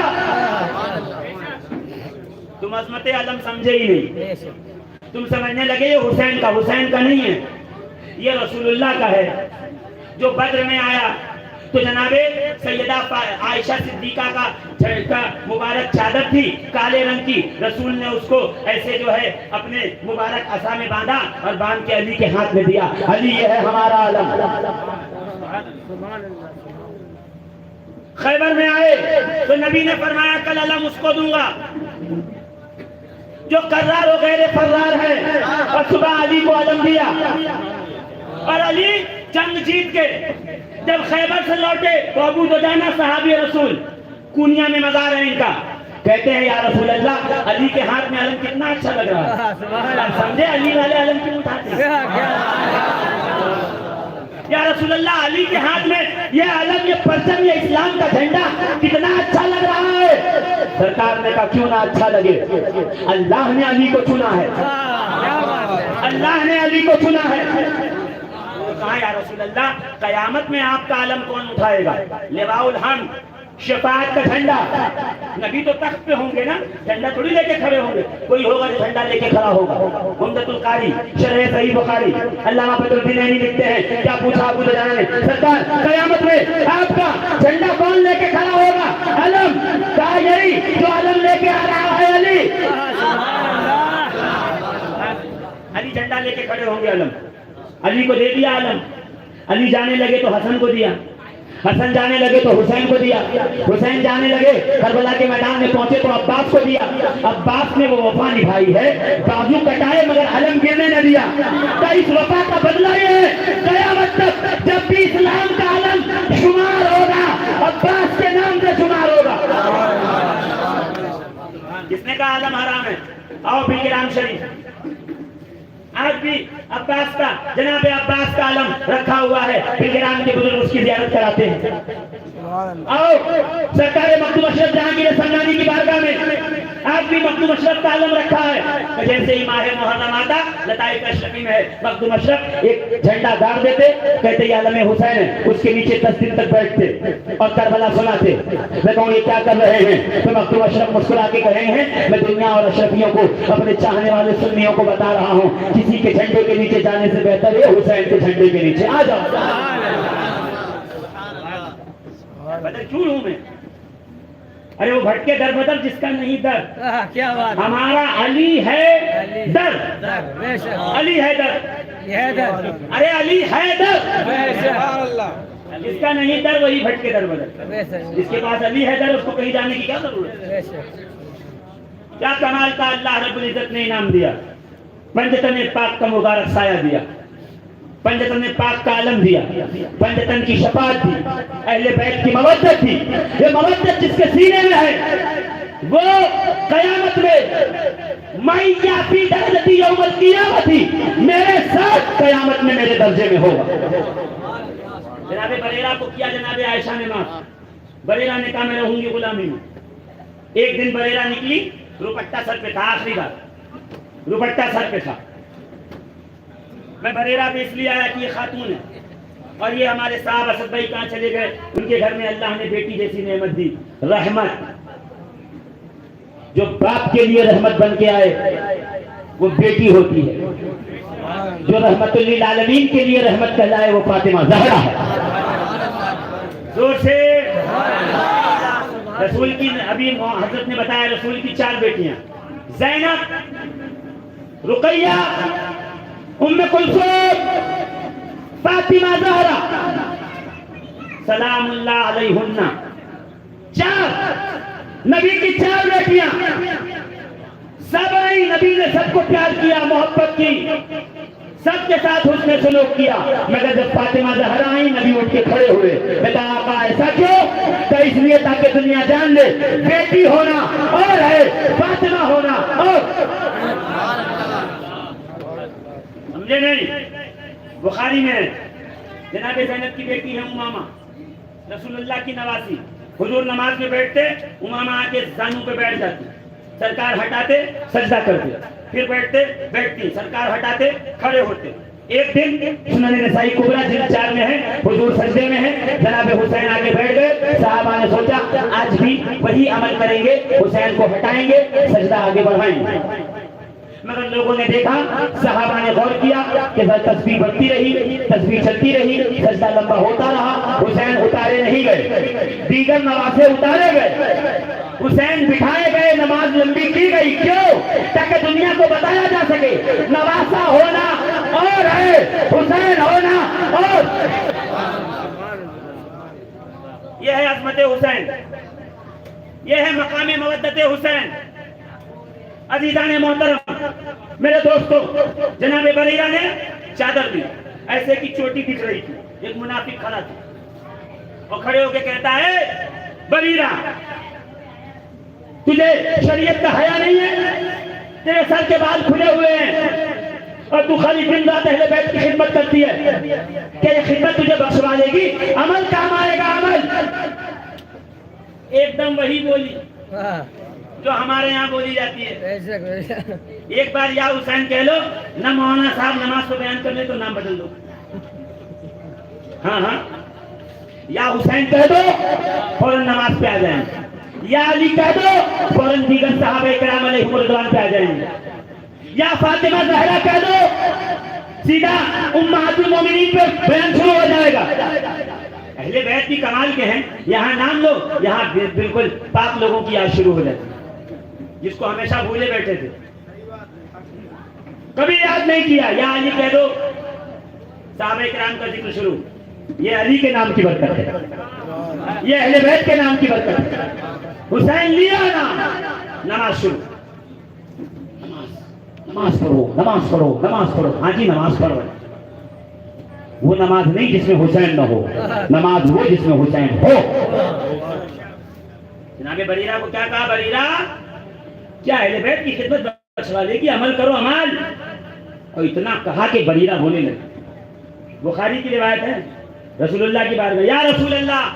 تم عظمت علم سمجھے ہی نہیں. تم سمجھنے لگے یہ حسین کا نہیں ہے، یہ رسول اللہ کا ہے. جو بدر میں آیا تو جناب سیدہ عائشہ صدیقہ کا مبارک چادر تھی کالے رنگ کی، رسول نے اس کو ایسے جو ہے اپنے مبارک عصا میں باندھا اور باندھ کے علی کے ہاتھ میں دیا. علی یہ ہے ہمارا علم. خیبر میں آئے تو نبی نے فرمایا کل علم اس کو دوں گا جو کرار و غیر فرار ہے، اور صبح علی کو علم دیا. اور علی جنگ جیت کے جب خیبر سے لوٹے تو ابو دجانہ صحابی رسول کونیا میں مزار ہے ان کا، کہتے ہیں یا رسول اللہ علی کے ہاتھ میں علم کتنا اچھا لگ رہا ہے. سمجھے علی والے علم کیوں اٹھاتے ہیں؟ یا رسول اللہ علی کے ہاتھ میں یہ علم، یہ پرچم، یہ اسلام کا جھنڈا کتنا اچھا لگ رہا ہے. سرکار نے کہا کیوں نہ اچھا لگے، اللہ نے علی کو چنا ہے، اللہ نے علی کو چنا ہے. کہا یا رسول اللہ قیامت میں آپ کا علم کون اٹھائے گا؟ لواء الحمد، شفاعت کا جھنڈا. نبی تو تخت پہ ہوں گے نا، جھنڈا تھوڑی لے کے کھڑے ہوں گے، کوئی ہوگا جو جھنڈا لے کے کھڑا ہوگا. عمدۃ القاری شرح صحیح بخاری علامہ بدر الدین عینی لکھتے ہیں کیا پوچھا ابو دجانہ نے، سرکار قیامت میں آپ کا جھنڈا کون لے کے کھڑا ہوگا؟ علم. کہا یہی جو علم لے کے آ رہا ہے علی. علی جھنڈا لے کے کھڑے ہوں گے. علم علی کو دے دیا علم. علی جانے لگے تو حسن کو دیا، حسن جانے لگے تو حسین کو دیا، حسین جانے لگے کربلا کے میدان میں پہنچے تو عباس کو دیا. عباس نے وہ وفا نبھائی ہے، بازو کٹائے مگر علم گرنے نہ دیا. تو اس وفا کا بدلہ یہ ہے قیامت تک جب بھی اسلام کا علم شمار ہوگا عباس کے نام سے شمار ہوگا. کس نے کہا علم حرام ہے؟ آؤ پھر کرام شریف آج بھی عباس کا، جناب عباس کا علم رکھا ہوا ہے. پھر کے بزرگ اس کی زیارت کراتے ہیں. آؤ سرکار مکتوم اشرف جہانگیر سمنانی کی بارگاہ میں آج بھی مکتوم اشرف کا علم رکھا ہے. جیسے ہی ماہ محرم آتا لطائف اشرفی میں مکتوم اشرف ایک جھنڈا گاڑ دیتے، کہتے یہ علم حسین ہے. اس کے نیچے 10 دن تک بیٹھتے اور کربلا سناتے. میں کہوں یہ کیا کر رہے ہیں؟ تو مکتوم اشرف مسکرا کے کہے ہیں میں دنیا اور اشرفیوں کو، اپنے چاہنے والے سنیوں کو بتا رہا ہوں کسی کے جھنڈے کے نیچے جانے سے بہتر ہے حسین کے جھنڈے کے نیچے آ جاؤ. بدر کیوں ہوں میں؟ ارے وہ بھٹکے در بدر جس کا نہیں در. کیا بات، ہمارا علی ہے در، علی ہے در. ارے علی ہے در، جس کا نہیں در وہی بھٹکے در بدر. جس کے پاس علی ہے در اس کو کہیں جانے کی کیا ضرورت ہے؟ کیا کمال کا اللہ رب العزت نے انعام دیا. پنجتن پاک کا مبارک سایہ دیا، پنجتن پاک کا علم دیا، پنجتن کی شفاعت دی، اہل بیت کی مودت تھی. یہ مودت جس کے سینے میں ہے وہ قیامت میں مَعِيَّ فِي دَرَجَتِي يَوْمَ الْقِيَامَةِ میرے ساتھ قیامت میں میرے درجے میں ہوگا. جناب بریرہ کو کیا جناب عائشہ نے معاف. بریرہ نے کہا میں رہوں گی غلامی میں. ایک دن بریرہ نکلی، روپٹہ سر پہ تھا، آخری بار روپٹہ سر پہ تھا. میں بریرہ پہ اس لیے آیا کہ یہ خاتون ہے اور یہ ہمارے صاحب اسد بھائی کہاں چلے گئے. ان کے گھر میں اللہ نے بیٹی جیسی نعمت دی، رحمت. جو باپ کے لیے رحمت بن کے آئے وہ بیٹی ہوتی ہے، جو رحمت للعالمین کے لیے رحمت کہلائے وہ فاطمہ زہرا ہے. زور سے رسول کی، ابھی حضرت نے بتایا رسول کی 4 بیٹیاں، زینب، رقیہ، ام کلثوم، فاطمہ زہرا سلام اللہ علیہن. 4 نبی کی 4 بیٹیاں. سب آئی، نبی نے سب کو پیار کیا، محبت کی، سب کے ساتھ حسن سلوک کیا. مگر جب فاطمہ زہرا آئی نبی اٹھ کے کھڑے ہوئے. بیٹا آقا ایسا کیوں؟ تو اس لیے تاکہ دنیا جان لے بیٹی ہونا اور ہے، فاطمہ ہونا اور. سمجھے نہیں؟ بخاری میں جناب زینب کی بیٹی ہے امامہ، رسول اللہ کی نواسی. حضور نماز میں بیٹھتے, امامہ آ کے زانوں پہ بیٹھ جاتی, سرکار ہٹاتے سجدہ کرتے, پھر بیٹھتے بیٹھتی, سرکار ہٹاتے کھڑے ہوتے. ایک دن سنن نسائی کبریٰ جلد 4 میں ہے, حضور سجدے میں ہے, جناب حسین آگے بیٹھ گئے. صحابہ نے سوچا آج بھی وہی عمل کریں گے, حسین کو ہٹائیں گے, سجدہ آگے بڑھائیں گے. مگر لوگوں نے دیکھا, صحابہ نے غور کیا کہ تسبیح بڑھتی رہی, تسبیح چلتی رہی, سجدہ لمبا ہوتا رہا, حسین اتارے نہیں گئے, دیگر نواسے اتارے گئے, حسین بٹھائے گئے, نماز لمبی کی گئی. کیوں؟ تاکہ دنیا کو بتایا جا سکے نواسا ہونا اور ہے, حسین ہونا اور. یہ ہے عظمت حسین, یہ ہے مقام مودت حسین. عزیزان محترم, میرے دوستو, جناب بریرہ نے چادر دی, ایسے کی چوٹی دکھ رہی تھی. ایک منافق کھڑا تھا اور کھڑے ہو کے کہتا ہے, بریرہ تجھے شریعت کا حیا نہیں ہے, تیرے سر کے بال کھلے ہوئے ہیں اور تو خالی دن رات اہل بیت کی خدمت کرتی ہے, کیا یہ خدمت تجھے بخشوا دے گی؟ عمل کام آئے گا, عمل. ایک دم وہی بولی جو ہمارے یہاں بولی جاتی ہے. ایک بار یا حسین کہہ لو, نہ مولانا صاحب نماز کو بیان کر لے تو نام بدل دو. ہاں ہاں, یا حسین کہہ دو فوراً نماز پہ آ جائیں, یا علی کہہ دو فوراً دیگر صحابہ کرام علیہم رضوان پہ آ جائیں گے, یا فاطمہ زہرا کہہ دو سیدھا امہات المومنین پہ بیان شروع ہو جائے گا. اہل بیت کی کمال کے ہیں, یہاں نام لو, یہاں بالکل پاک لوگوں کی یاد شروع ہو جاتی, جس کو ہمیشہ بھولے بیٹھے تھے, کبھی یاد نہیں کیا. یا علی کہہ دو, صحابہ کرام کا ذکر شروع. یہ علی کے نام کی برکت ہے, یہ اہل بیت کے نام کی برکت ہے. حسین لیا نام, نماز شروع. نماز پڑھو, نماز پڑھو, نماز پڑھو. ہاں جی نماز پڑھو. وہ نماز نہیں جس میں حسین نہ ہو, نماز وہ جس میں حسین ہو. جناب بریرہ کو کیا کہا, بریرہ کیا اہل بیت کی خدمت بخشوا دے گی, عمل کرو عمل. اور اتنا کہا کہ بریرہ بولنے لگے. بخاری کی روایت ہے, رسول اللہ کی بارگاہ, یا رسول اللہ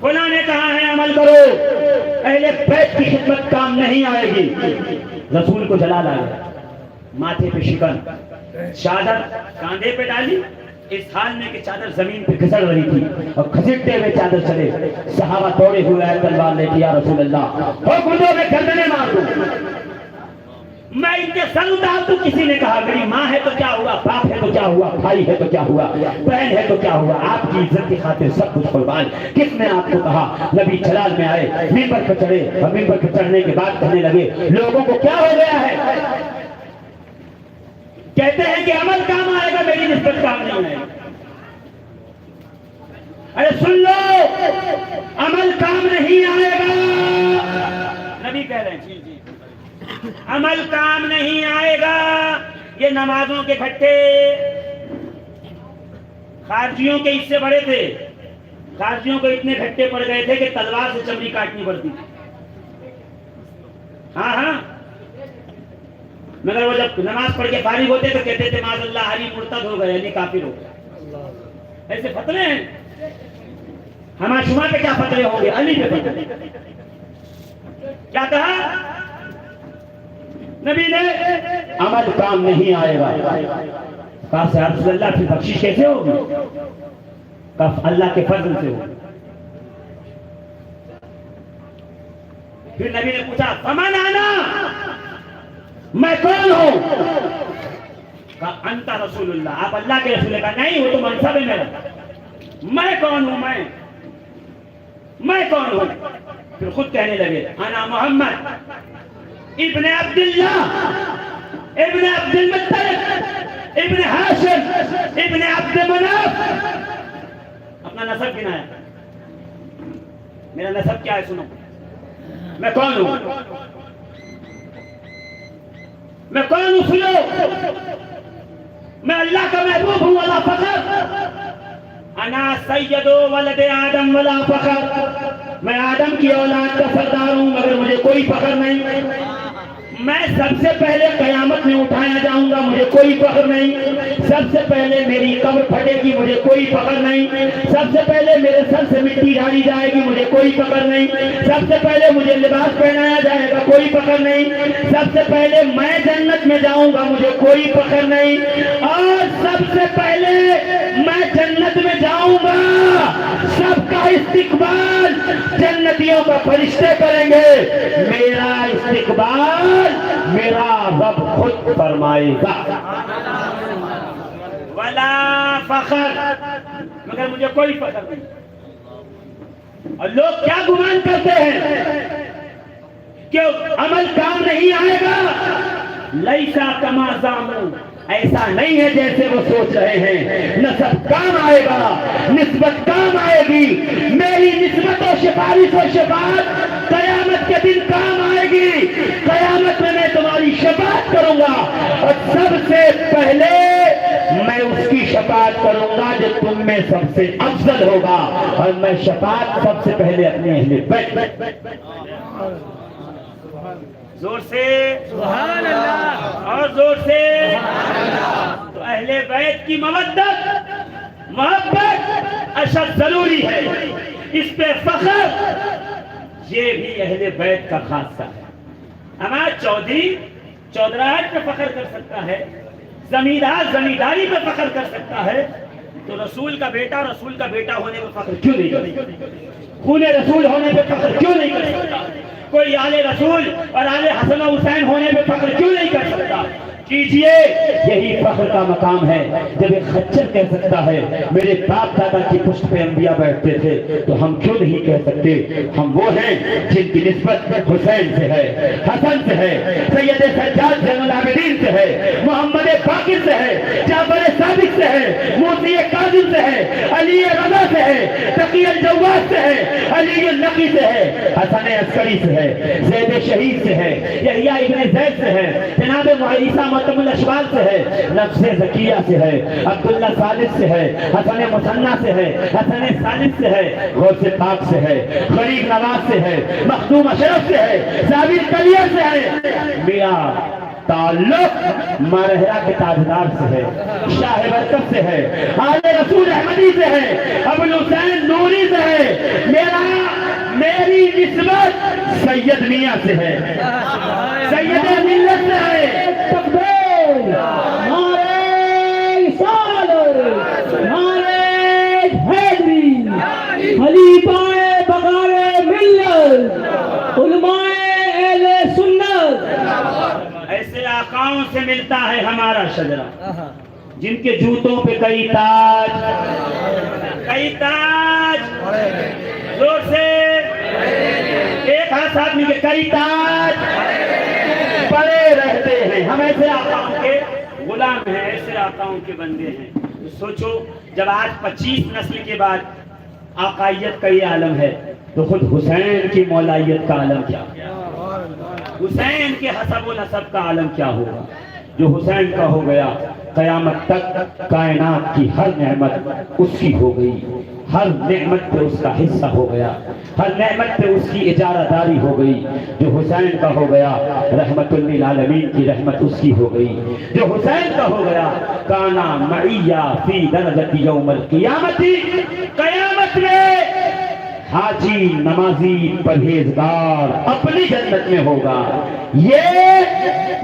فلاں نے کہا ہے عمل کرو, اہل بیت کی خدمت کام نہیں آئے گی. رسول کو جلال آ گیا, ماتھے پہ شکن, چادر کاندھے پہ ڈالی, اس حال میں کہ چادر زمین پہ کھسڑ رہی تھی, اور کھسٹتے ہوئے چادر چلے. صحابہ توڑے ہوئے آئے تلوار لے کے, یا رسول اللہ ہو گردوں میں گردنیں مار دوں, میں ان کے سر اتار دوں. کسی نے کہا میری ماں ہے تو کیا ہوا, باپ ہے تو کیا ہوا, بھائی ہے تو کیا ہوا, بہن ہے تو کیا ہوا, آپ کی عزت کی خاطر سب کچھ قربان. کس نے آپ کو کہا؟ نبی جلال میں آئے, منبر پہ چڑھے, اور منبر پہ چڑھنے کے بعد کہنے لگے لوگوں کو کیا ہو گیا ہے, کہتے ہیں کہ عمل کام آئے گا, میری نسبت کام نہیں آئے گا. ارے سن لو, عمل کام نہیں آئے گا. نبی کہہ رہے ہیں عمل کام نہیں آئے گا. یہ نمازوں کے گھٹے خارجیوں کے اس سے بڑے تھے. خارجیوں کو اتنے گھٹے پڑ گئے تھے کہ تلوار سے چمڑی کاٹنی پڑتی تھی. ہاں ہاں, مگر وہ جب نماز پڑھ کے فارغ ہوتے تو کہتے تھے معاذ اللہ علی مرتد ہو گئے, علی کافر ہو گئے. ایسے فتوے ہیں. ہمارے شما پہ کیا فتوے ہوں گے, علی پہ فتوے. کیا کہا نبی نے, عمل کام نہیں آئے گا. کہا سے رسول اللہ کی بخشش کیسے ہوگی؟ کہا اللہ کے فضل سے ہوگی. پھر نبی نے پوچھا فمن انا, میں کون ہوں؟ کہا انت رسول اللہ, آپ اللہ کے رسول. کہا نہیں, وہ تو منصب ہے میرا. میں کون ہوں, میں کون ہوں؟ پھر خود کہنے لگے انا محمد ابن عبداللہ ابن عبد المطلب ابن ہاشم ابن عبد مناف. اپنا نسب گنایا, میرا نسب کیا ہے سنو. میں کون ہوں, میں کون ہوں سنو. میں اللہ کا محبوب ہوں ولا فخر. انا سید ولد آدم ولا فخر. میں آدم کی اولاد کا سردار ہوں مگر مجھے کوئی فخر نہیں. میں سب سے پہلے قیامت میں اٹھایا جاؤں گا، مجھے کوئی فخر نہیں۔ سب سے پہلے میری قبر پھٹے گی، مجھے کوئی فخر نہیں۔ سب سے پہلے میرے سر سے مٹی ڈالی جائے گی، مجھے کوئی فخر نہیں۔ سب سے پہلے مجھے لباس پہنایا جائے گا، کوئی فخر نہیں۔ سب سے پہلے میں جنت میں جاؤں گا، مجھے کوئی فخر نہیں۔ اور سب سے پہلے میں جنت میں جاؤں گا، سب کا استقبال جنتیوں کا فرشتے کریں گے، میرا استقبال میرا رب خود فرمائے گا۔ ولا فخر، مگر مجھے کوئی فخر نہیں۔ اور لوگ کیا گمان کرتے ہیں کہ عمل کام نہیں آئے گا؟ لیسا کما زعموا، ایسا نہیں ہے جیسے وہ سوچ رہے ہیں۔ نسب کام آئے گا، نسبت کام آئے گی، میری نسبت و سفارش و شفاعت قیامت کے دن کام آئے گی۔ قیامت میں میں تمہاری شفاعت کروں گا، اور سب سے پہلے میں اس کی شفاعت کروں گا جو تم میں سب سے افضل ہوگا، اور میں شفاعت سب سے پہلے اپنے اہل بیت۔ زور سے سبحان اللہ، اور زور سے تو اہل بیت کی مودت محبت اشد ضروری ہے، اس پہ فخر یہ بھی اہل بیت کا خاصہ ہے۔ ہمارا چودھری چودراہٹ پہ فخر کر سکتا ہے، زمیندار زمینداری پہ فخر کر سکتا ہے، تو رسول کا بیٹا رسول کا بیٹا ہونے پہ فخر کیوں نہیں کر سکتا؟ خون رسول ہونے پہ فخر کیوں نہیں کر سکتا؟ کوئی آل رسول اور آل حسن و حسین ہونے پہ فخر کیوں نہیں کر سکتا؟ کیجئے، یہی فخر کا مقام ہے۔ جب ایک خچر کہہ سکتا ہے میرے باپ دادا کی پشت پہ انبیاء بیٹھتے تھے، تو ہم کیوں نہیں کہہ سکتے ہم وہ ہیں جن کی نسبت حسین سے ہے، حسن سے ہے، سید سجاد زین العابدین سے ہے، محمد باقر سے ہے، جعفر صادق سے ہے، موسی کاظم سے ہے، علی رضا سے ہے، تقی الجواد سے ہے، علی النقی سے ہے، حسن عسکری سے ہے، زید شہید سے ہے، یحییٰ ابن زید سے ہے، جناب عیسیٰ متم الاشبال سے ہے، نفس زکیہ سے ہے، عبداللہ ثالث سے ہے، حسن مصنع سے ہے، حسن ثالث سے ہے، غوث پاک سے ہے، غریب نواز سے ہے، مخدوم اشرف سے ہے، ثابت کلیہ سے ہے۔ میرا تعلق مارہرہ کے تاجدار سے ہے، شاہ برکت سے ہے، آل رسول احمدی سے ہے، ابو الحسین نوری سے ہے، میری نسبت سید میاں سے ہے، سید ملت سے ہے۔ تکبیر، نعرہ رسالت، نعرہ حیدری، خلیفہ بغار ملت، علماء اہل سنت، ایسے آقاؤں سے ملتا ہے ہمارا شجرہ، جن کے جوتوں پہ کئی تاج، کئی تاج، زور سے ایک ہاتھ آدمی کے کئی تاج پڑے رہتے ہیں۔ ہم ایسے آقاؤں کے غلام ہیں، ایسے آقاؤں کے بندے ہیں۔ سوچو جب آج 25 نسل کے بعد آقائیت کا یہ عالم ہے، تو خود حسین کی مولائیت کا عالم کیا، حسین کے حسب و نسب کا عالم کیا ہوگا؟ جو حسین کا ہو گیا، قیامت تک کائنات کی ہر نعمت اس کی ہو گئی، ہر نعمت پہ اس کا حصہ ہو گیا، ہر نعمت پہ اس کی اجارہ داری ہو گئی۔ جو حسین کا ہو گیا، رحمت للعالمین کی رحمت اس کی ہو گئی۔ جو حسین کا ہو گیا، کانا معیہ فی درجت یوم القیامت، قیامت میں حاجی نمازی پرہیزگار اپنی جنت میں ہوگا، یہ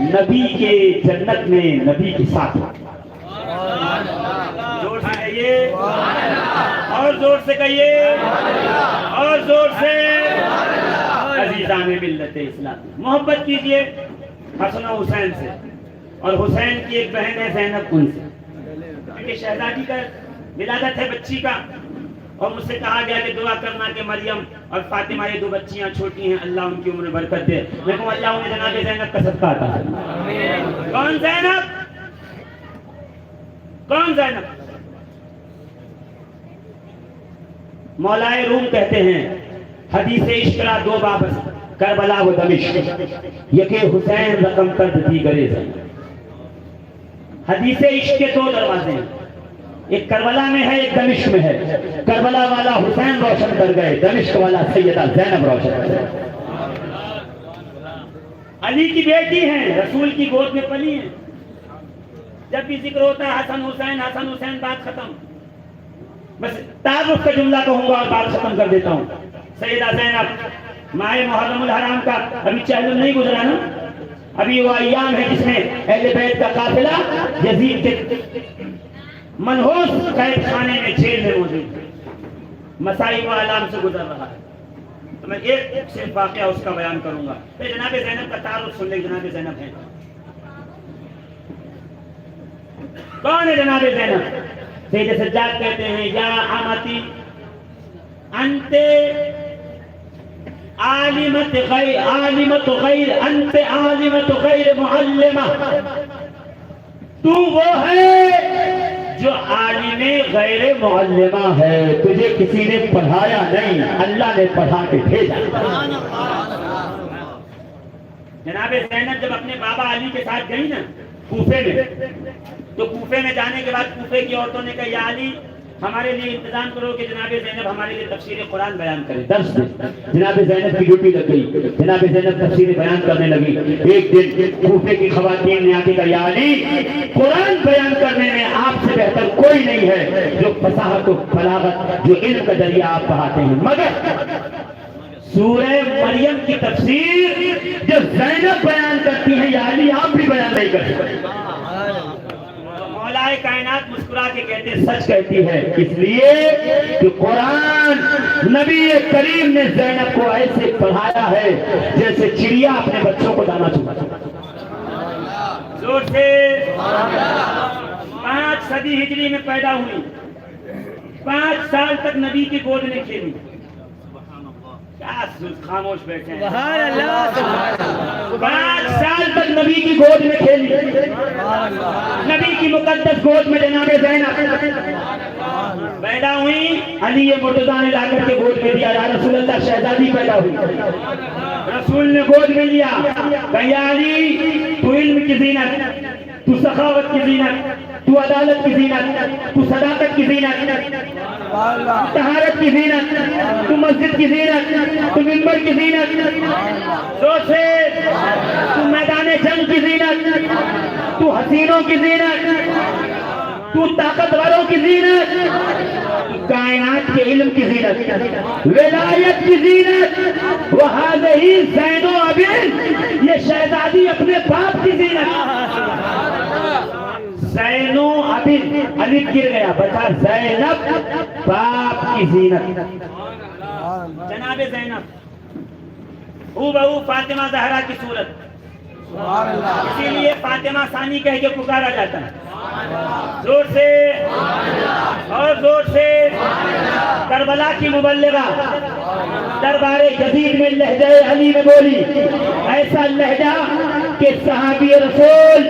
نبی کے جنت میں نبی کے ساتھ ہوگا۔ زور سے کہیے، اور زور سے کہیے، اور زور سے۔ عزیزان ملت اسلام، محبت کیجئے حسن و حسین سے، اور حسین کی ایک بہن ہے زینب، ان سے، کیونکہ شہزادی کا ولادت ہے بچی کا، اور مجھ سے کہا گیا کہ دعا کرنا کہ مریم اور فاطمہ یہ دو بچیاں چھوٹی ہیں، اللہ ان کی عمر میں برکت دے۔ میں کہوں اللہ انہیں جناب زینب کا صدقہ عطا فرمائے۔ کون زینب؟ کون زینب؟ مولائے روم کہتے ہیں حدیث عشق را دو باب کربلا و دمشق، یکے حسین رقم کرد دیگرے زینب۔ حدیث عشق کے دو دروازے ہیں، ایک کربلا میں ہے، ایک دمشق میں ہے۔ کربلا والا حسین روشن کر گئے، دمشق والا سیدہ زینب روشن کر گئے۔ علی کی بیٹی ہیں, رسول کی گود میں پلی ہیں. جب بھی ذکر ہوتا ہے حسن حسین, بات ختم. بس تعارف کا جملہ کہوں گا اور بات ختم کر دیتا ہوں. سیدہ زینب ماہ محرم الحرام کا ابھی چہل نہیں گزرا نا, ابھی وہ ایام ہے جس میں اہل بیت کا قافلہ یزید کے منحوس قید خانے میں جیل میں موجود ہے, مسائل و علام سے گزر رہا ہے. تو میں ایک صرف واقعہ اس کا بیان کروں گا. جناب زینب کا تعارف سن لیں. جناب زینب ہیں کون ہے؟ جناب زینب سید سجاد کہتے ہیں یا عامتی انت عالمت غیر انت عالمت غیر معلمہ, تو وہ ہے جو عالم غیر معلمہ ہے, تجھے کسی نے پڑھایا نہیں, اللہ نے پڑھا کے بھیجا. جناب زینب جب اپنے بابا علی کے ساتھ گئی نا کوفے میں, تو کوفے میں جانے کے بعد کوفے کی عورتوں نے کہا یا علی ہمارے لیے انتظام کرو کہ جناب زینب ہمارے لیے تفسیر قرآن بیان کرے, درس دے. جناب زینب کی ڈیوٹی لگ گئی, جناب زینب تفسیر بیان کرنے لگی. ایک دن کوفے کی خواتین نے آ کے کہا یا علی قرآن بیان کرنے میں آپ سے بہتر کوئی نہیں ہے, جو فصاحت و بلاغت جو علم کا ذریعہ آپ پڑھاتے ہیں, مگر سورہ مریم کی تفسیر جو زینب بیان کرتی ہیں یا علی آپ بھی بیان نہیں کرتے. مولا کائنات مسکرا کے کہتے ہیں سچ کہتی ہے, اس لیے کہ قرآن نبی کریم نے زینب کو ایسے پڑھایا ہے جیسے چڑیا اپنے بچوں کو دانا چکاتا. زور سے 5 صدی ہجری میں پیدا ہوئی, 5 سال تک نبی کی گود میں کھیلی. خاموش بیٹھے ہیں. 5 سال تک نبی کی گود میں کھیلی, نبی کی مقدس گود میں جناب زینب پیدا ہوئی. علی مرتضیٰ نے لا کر کے گود میں دیا, یا رسول اللہ شہزادی پیدا ہوئی. رسول نے گود میں لیا, کہا یا علی تو علم کی زینت, تو سخاوت کی زینت, تو عدالت کی زینت, تو صداقت کی زینت, طہارت کی زینت, تو مسجد کی زینت, تو منبر کی زینت, سوچے تو میدان جنگ کی زینت, تو حسینوں کی زینت, تو طاقتوروں کی زینت, تو کائنات کے علم کی زینت, ولایت کی زینت. وہذہ زین و ابن, یہ شہزادی اپنے باپ کی زینت. زین و ابن الف گر گیا, بچا زینب باپ کی زینت. جناب زینب ہو بہو فاطمہ زہرا کی صورت, اسی لیے فاطمہ ثانی کہہ کے پکارا جاتا ہے. زور سے اور زور سے. کربلا کی مبلغہ دربار یزید میں لہجہ علی میں بولی, ایسا لہجہ کہ صحابی رسول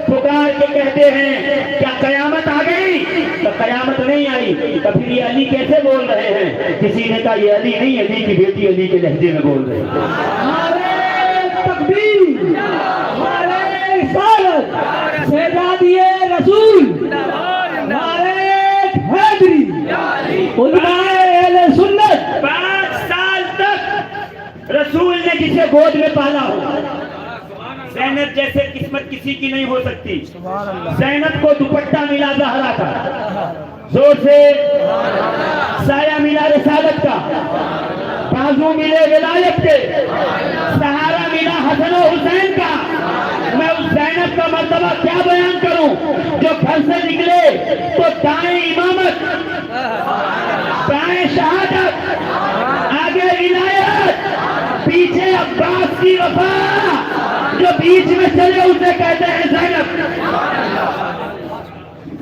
پکار کے کہتے ہیں کیا قیامت آ گئی؟ تو قیامت نہیں آئی. تو پھر یہ علی کیسے بول رہے ہیں؟ کسی نے کہا یہ علی نہیں, علی کی بیٹی علی کے لہجے میں بول رہے ہیں. تکبیر, شہزادی رسول, اہل سنت. 5 سال تک رسول نے جسے گود میں پالا ہو, زینب جیسے قسمت کسی کی نہیں ہو سکتی. زینب کو دوپٹہ ملا زہرا کا, زور سے سایہ ملا رسالت کا, بازو ملے ولایت کے, سہارا ملا حسن و حسین کا. میں اس زینب کا مرتبہ کیا بیان کروں جو گھر سے نکلے تو دائیں امامت, بائیں شہادت, آگے ولایت, پیچھے عباس کی وفا, جو بیچ میں چلے اسے کہتے ہیں زینب.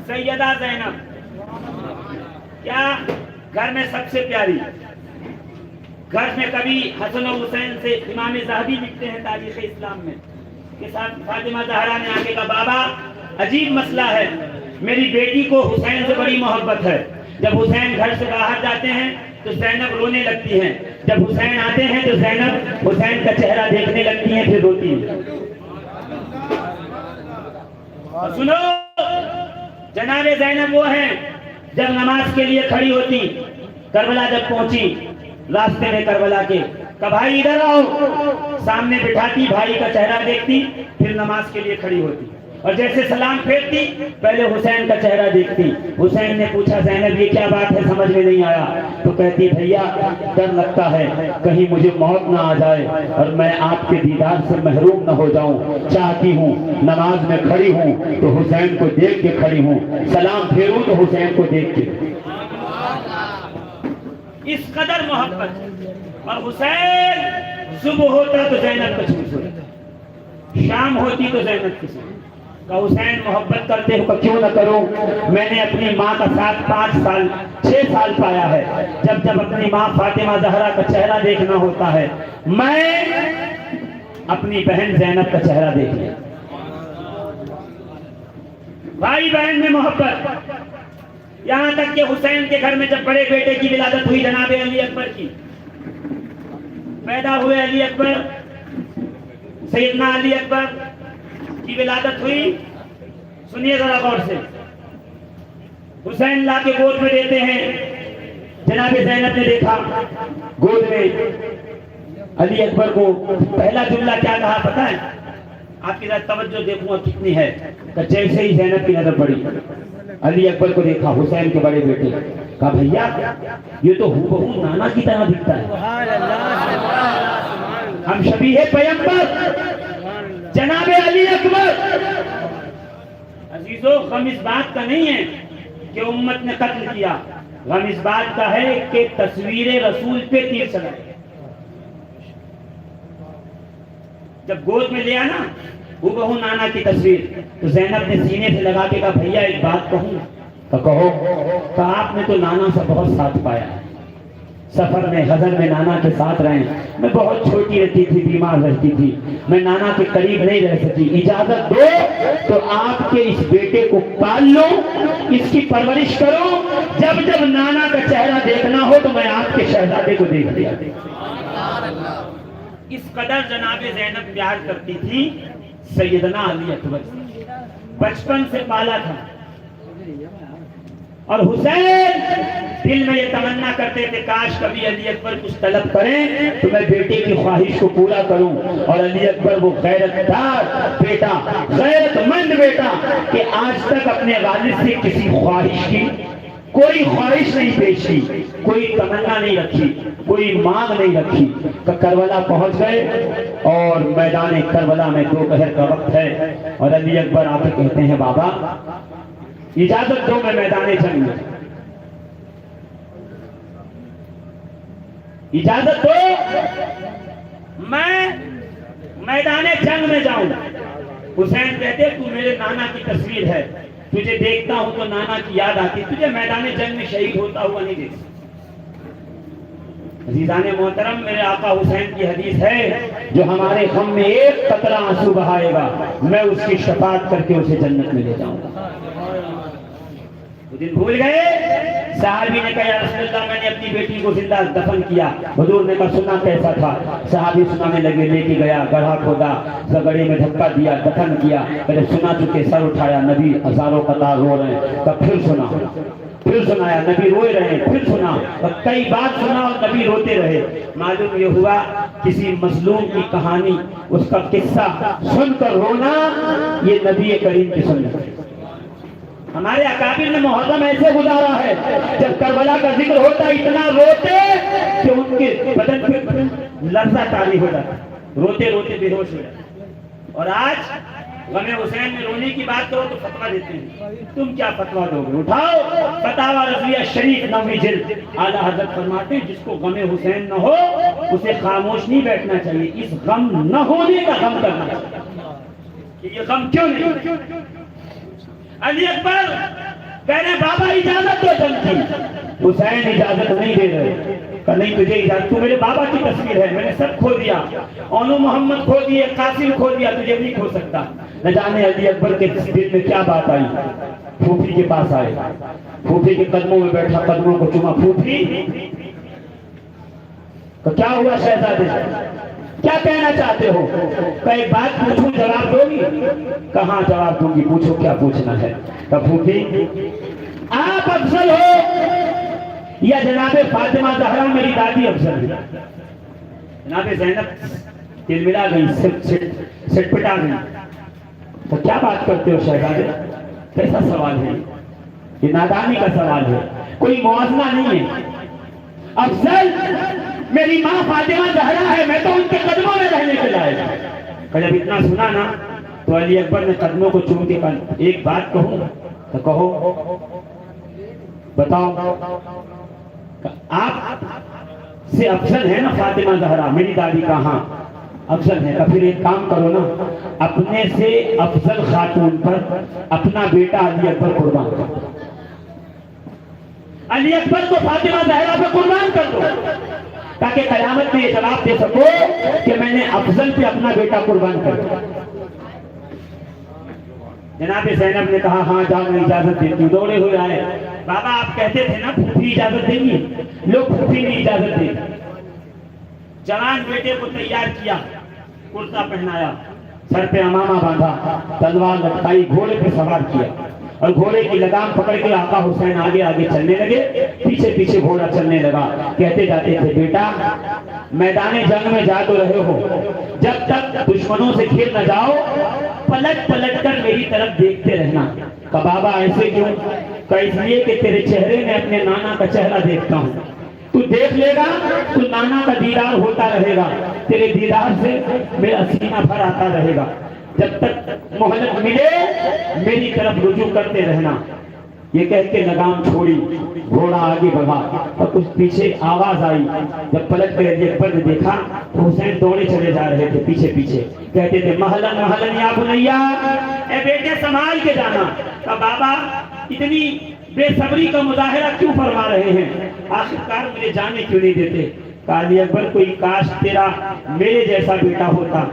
سیدہ زینب کیا گھر میں سب سے پیاری. گھر میں کبھی حسن و حسین سے امام ذہبی لکھتے ہیں تاریخ اسلام میں کے ساتھ فاطمہ زہرا نے آگے کا بابا عجیب مسئلہ ہے, میری بیٹی کو حسین سے بڑی محبت ہے. جب حسین گھر سے باہر جاتے ہیں تو زینب رونے لگتی ہیں, جب حسین آتے ہیں تو زینب حسین کا چہرہ دیکھنے لگتی ہیں پھر روتی ہیں. سنو, جناب زینب وہ ہیں جب نماز کے لیے کھڑی ہوتی, کربلا جب پہنچی, راستے میں کربلا کے کہ بھائی ادھر آؤ، سامنے بٹھاتی، بھائی کا چہرہ دیکھتی، پھر نماز کے لیے کھڑی ہوتی، اور جیسے سلام پھیرتی پہلے حسین کا چہرہ دیکھتی۔ حسین نے پوچھا زینب یہ کیا بات ہے، سمجھ میں نہیں آیا؟ تو کہتی بھیا ڈر لگتا ہے کہیں مجھے موت نہ آ جائے اور میں آپ کے دیدار سے محروم نہ ہو جاؤں، چاہتی ہوں نماز میں کھڑی ہوں تو حسین کو دیکھ کے کھڑی ہوں، سلام پھیروں تو حسین کو دیکھ کے۔ اس قدر محبت۔ اور حسین صبح ہوتا تو زینب کا چھوٹ ہوتا، شام ہوتی تو زینب کی سنت۔ کہ حسین محبت کرتے ہو کہ کیوں نہ کروں، میں نے اپنی ماں کا ساتھ 6 سال پایا ہے، جب جب اپنی ماں فاطمہ زہرا کا چہرہ دیکھنا ہوتا ہے میں اپنی بہن زینب کا چہرہ دیکھ لیا۔ بھائی بہن میں محبت، یہاں تک کہ حسین کے گھر میں جب بڑے بیٹے کی ولادت ہوئی جناب علی اکبر کی، پیدا ہوئے علی اکبر، سیدنا علی اکبر کی ولادت ہوئی، سنیے ذرا غور سے، حسین لا کے گود میں دیتے ہیں، جناب زینب نے دیکھا گود میں علی اکبر کو، پہلا جملہ کیا کہا پتہ ہے؟ آپ کی ذرا توجہ دیکھوں کتنی ہے، کہ جیسے ہی زینب کی نظر پڑی علی اکبر کو دیکھا، حسین کے بڑے بیٹے، کہا بھیا یہ تو ہو بہو نانا کی طرح دکھتا ہے، ہم شبیہ پیغمبر جناب علی اکبر۔ عزیزو غم اس بات کا نہیں ہے کہ امت نے قتل کیا، غم اس بات کا ہے کہ تصویر رسول پہ تیر چلائے۔ جب گود میں لیا نا وہ بہو نانا کی تصویر، تو زینب نے سینے سے لگا کے کہا بھیا ایک بات کہوں؟ تو کہو۔ کہ آپ نے تو نانا سے بہت ساتھ پایا ہے، سفر میں غزل میں نانا کے ساتھ رہے، میں بہت چھوٹی رہتی تھی، بیمار رہتی تھی، میں نانا کے قریب نہیں رہ سکی، اجازت دو تو آپ کے اس بیٹے کو پال لو، اس کی پرورش کرو، جب جب نانا کا چہرہ دیکھنا ہو تو میں آپ کے شہزادے کو دیکھ لیا۔ اس قدر جناب زینب پیار کرتی تھی سیدنا علی اکبر، بچپن سے پالا تھا۔ اور حسین دل میں یہ تمنا کرتے تھے کاش کبھی علی اکبر کچھ طلب کریں تو میں بیٹے کی خواہش کو پورا کروں، اور علی اکبر وہ غیرتدار بیٹا، غیرت مند بیٹا کہ آج تک اپنے والد سے کسی خواہش کی کوئی خواہش نہیں پیش کی، کوئی تمنا نہیں رکھی، کوئی مانگ نہیں رکھی۔ کہ کربلا پہنچ گئے اور میدان کربلا میں دوپہر کا وقت ہے، اور علی اکبر آپ کہتے ہیں بابا اجازت دو میں میدان جنگ میں، اجازت دو میں میدان جنگ میں جاؤں۔ حسین کہتے تو میرے نانا کی تصویر ہے، تجھے دیکھتا ہوں تو نانا کی یاد آتی، تجھے میدان جنگ میں شہید ہوتا ہوا نہیں دیکھ۔ عزیزان محترم، میرے آقا حسین کی حدیث ہے جو ہمارے غم میں ایک قطرہ آنسو بہائے گا میں اس کی شفاعت کر کے اسے جنت میں لے جاؤں گا۔ وہ دن بھول گئے، صحابی نے کہا یا رسول اللہ میں نے اپنی بیٹی کو زندہ دفن کیا، حضور نے کہا سنا کیسا تھا؟ صحابی سنانے لگے، لے کے گیا، گڑھا کھودا، گڑھے میں دھکا دیا، دفن کیا، پہلے سنا چکے سر اٹھایا، نبی ہزاروں قطار رو رہے ہیں، تب پھر سنا، پھر سنایا، نبی روئے رہے، پھر سنا، کئی بات سنا اور نبی روتے رہے۔ معلوم یہ ہوا کسی مظلوم کی کہانی، اس کا قصہ سن کر رونا یہ نبی کریم کی سنت ہے۔ ہمارے اکابر نے محرم ایسے گزارا ہے، جب کربلا کا ذکر ہوتا اتنا روتے کہ ان کے بدن پہ لرزہ طاری ہو جاتا، روتے روتے بے ہوش ہو جاتے۔ اور آج غم حسین میں رونے کی بات کرو تو فتویٰ دیتے ہیں، تم کیا فتویٰ دو گے؟ اٹھاؤ فتاوی رضویہ شریف 9ویں جلد، اعلیٰ حضرت فرماتے ہیں جس کو غم حسین نہ ہو اسے خاموش نہیں بیٹھنا چاہیے، اس غم نہ ہونے کا غم کرنا چاہیے کہ یہ غم کیوں نہیں۔ علی اکبر کہہ رہے بابا اجازت دو جنگ کی، حسین اجازت نہیں دے رہے، کہ نہیں تجھے اجازت، تو میرے بابا کی تصویر ہے، میں نے سب کھو دیا، اونو محمد کھو دیے، قاسم کھو دیا، تجھے نہیں کھو سکتا۔ نہ جانے علی اکبر کے دل میں کیا بات آئی، پھوپھی کے پاس آئے، پھوپھی کے قدموں میں بیٹھا، قدموں کو چوما، پھوپھی تو کیا ہوا شہزادے، کیا کہنا چاہتے ہو؟ کہ ایک بات پوچھوں جواب دو گی؟ کہاں جواب دوں گی، پوچھو کیا پوچھنا ہے۔ کہ پھوپھی آپ افضل ہو یا جناب فاطمہ زہرا میری دادی افضل ہے؟ جناب زینب تلملا گئی، سٹپٹا گئی. تو کیا بات کرتے ہو شہزادے؟ کیسا سوال ہے یہ؟ نادانی کا سوال ہے، کوئی موازنہ نہیں ہے. افضل میری ماں فاطمہ زہرا ہے، میں تو ان کے قدموں میں رہنے کے لائق. کہ جب اتنا سنا نا تو علی اکبر نے قدموں کو چوم کے کہا ایک بات کہوں تو کہو، بتاؤ. آپ سے افضل ہے نا فاطمہ زہرا میری دادی کا؟ ہاں افضل ہے. تو پھر ایک کام کرو نا، اپنے سے افضل خاتون پر اپنا بیٹا علی اکبر قربان کر دو. علی اکبر کو فاطمہ زہرا پہ قربان کر دو تاکہ قیامت میں یہ جواب دے سکو کہ میں نے افضل پہ اپنا بیٹا قربان کر دیا. جناب زینب نے کہا ہاں جاؤ میں اجازت دیتی ہوں. دوڑے ہوئے آئے. بابا آپ کہتے تھے نا پھوپھی اجازت دیں گی، لوگ پھوپھی نہیں اجازت دیں. جوان بیٹے کو تیار کیا، کرتا پہنایا، سر پہ امامہ باندھا، تلوار لٹکائی، گھوڑے پہ سوار کیا اور گھوڑے کی لگام پکڑ کے آقا حسین آگے آگے چلنے لگے، پیچھے پیچھے گھوڑا چلنے لگا. کہتے جاتے تھے بیٹا میدان جنگ میں جا تو رہے ہو، جب تک دشمنوں سے کھیل نہ جاؤ پلٹ پلٹ کر میری طرف دیکھتے رہنا. کہ بابا ایسے کیوں؟ کہ اس لیے کہ تیرے چہرے میں اپنے نانا کا چہرہ دیکھتا ہوں، تو دیکھ لے گا تو نانا کا دیدار ہوتا رہے گا، تیرے دیدار سے میرا سینہ بھر آتا رہے گا. جب تک مہلت ملے میری طرف رجوع کرتے رہنا. یہ کہہ کے لگام چھوڑی، گھوڑا آگے بڑھا اور کچھ پیچھے آواز آئی. جب پلٹ کر علی اکبر نے دیکھا تو حسین دوڑے چلے جا رہے تھے پیچھے پیچھے. کہتے تھے مہلن مہلن یا بنیا، اے بیٹے سنبھال کے جانا. کہ بابا اتنی بے صبری کا مظاہرہ کیوں فرما رہے ہیں؟ آخرکار مجھے جانے کیوں نہیں دیتے؟ کہ علی اکبر کوئی کاش تیرا میرے جیسا بیٹا ہوتا،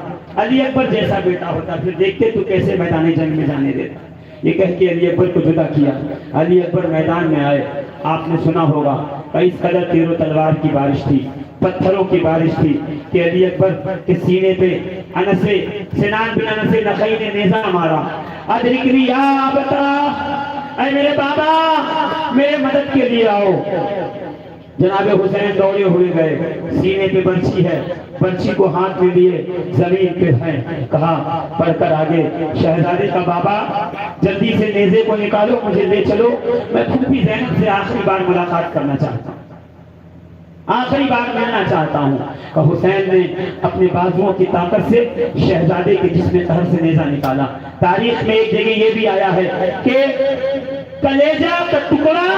علی اکبر جیسا بیٹا ہوتا، پھر دیکھتے تو کیسے میدان جنگ میں جانے دیتا. یہ کہہ کے علی اکبر کو جدا کیا. علی اکبر میدان میں آئے. آپ نے سنا ہوگا کہ اس قدر تیر و تلوار کی بارش تھی، پتھروں کی بارش تھی کہ علی اکبر کے سینے پہ سنان بن انس نخعی نے نیزہ مارا. ادرکنی یا ابتا، اے میرے بابا میرے مدد کے لیے آؤ. جناب حسین دوڑے ہوئے گئے. سینے پہ برچھی ہے، برچھی کو ہاتھ میں لیے زمین پہ ہے. کہا پڑھ کر آگے شہزادے کا بابا جلدی سے نیزے کو نکالو، مجھے لے چلو، میں پھوپھی زینب سے آخری بار ملاقات کرنا چاہتا ہوں، آخری بار ملنا چاہتا ہوں. کہ حسین نے اپنے بازوؤں کی طاقت سے شہزادے کے جسم طرح سے نیزہ نکالا. تاریخ میں ایک جگہ یہ بھی آیا ہے کہ کلیجہ کا ٹکڑا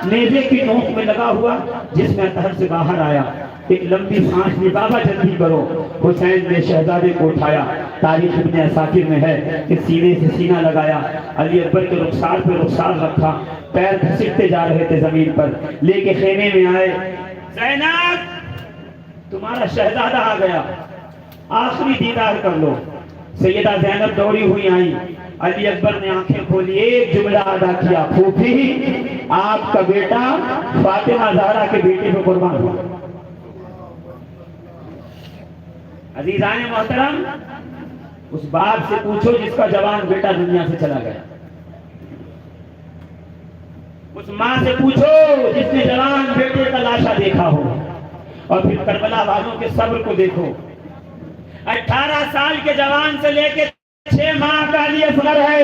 نیزے کی نوک میں لگا ہوا جس میں اطہر سے باہر آیا. ایک لمبی سانس لی، بابا جلدی کرو. حسین نے شہزادے کو اٹھایا. تاریخ ابن عساکر میں ہے کہ سینے سے سینہ لگایا، علی اکبر کے رخسار پہ رخسار رکھا، پیر گھسٹتے جا رہے تھے زمین پر، لے کے خیمے میں آئے. زینب تمہارا شہزادہ آ گیا، آخری دیدار کر لو. سیدہ زینب دوڑی ہوئی آئی. علی اکبر نے آنکھیں کھولی، ایک جملہ ادا کیا، پھوپھی آپ کا بیٹا فاطمہ زہرا کے بیٹے پہ قربان ہوا. عزیزان محترم، اس باپ سے پوچھو جس کا جوان بیٹا دنیا سے چلا گیا. اس ماں سے پوچھو جس نے جوان بیٹے کا لاشا دیکھا ہو. اور پھر کربلا والوں کے صبر کو دیکھو. 18 سال کے جوان سے لے کے 6 ماہ کا علی اصغر ہے.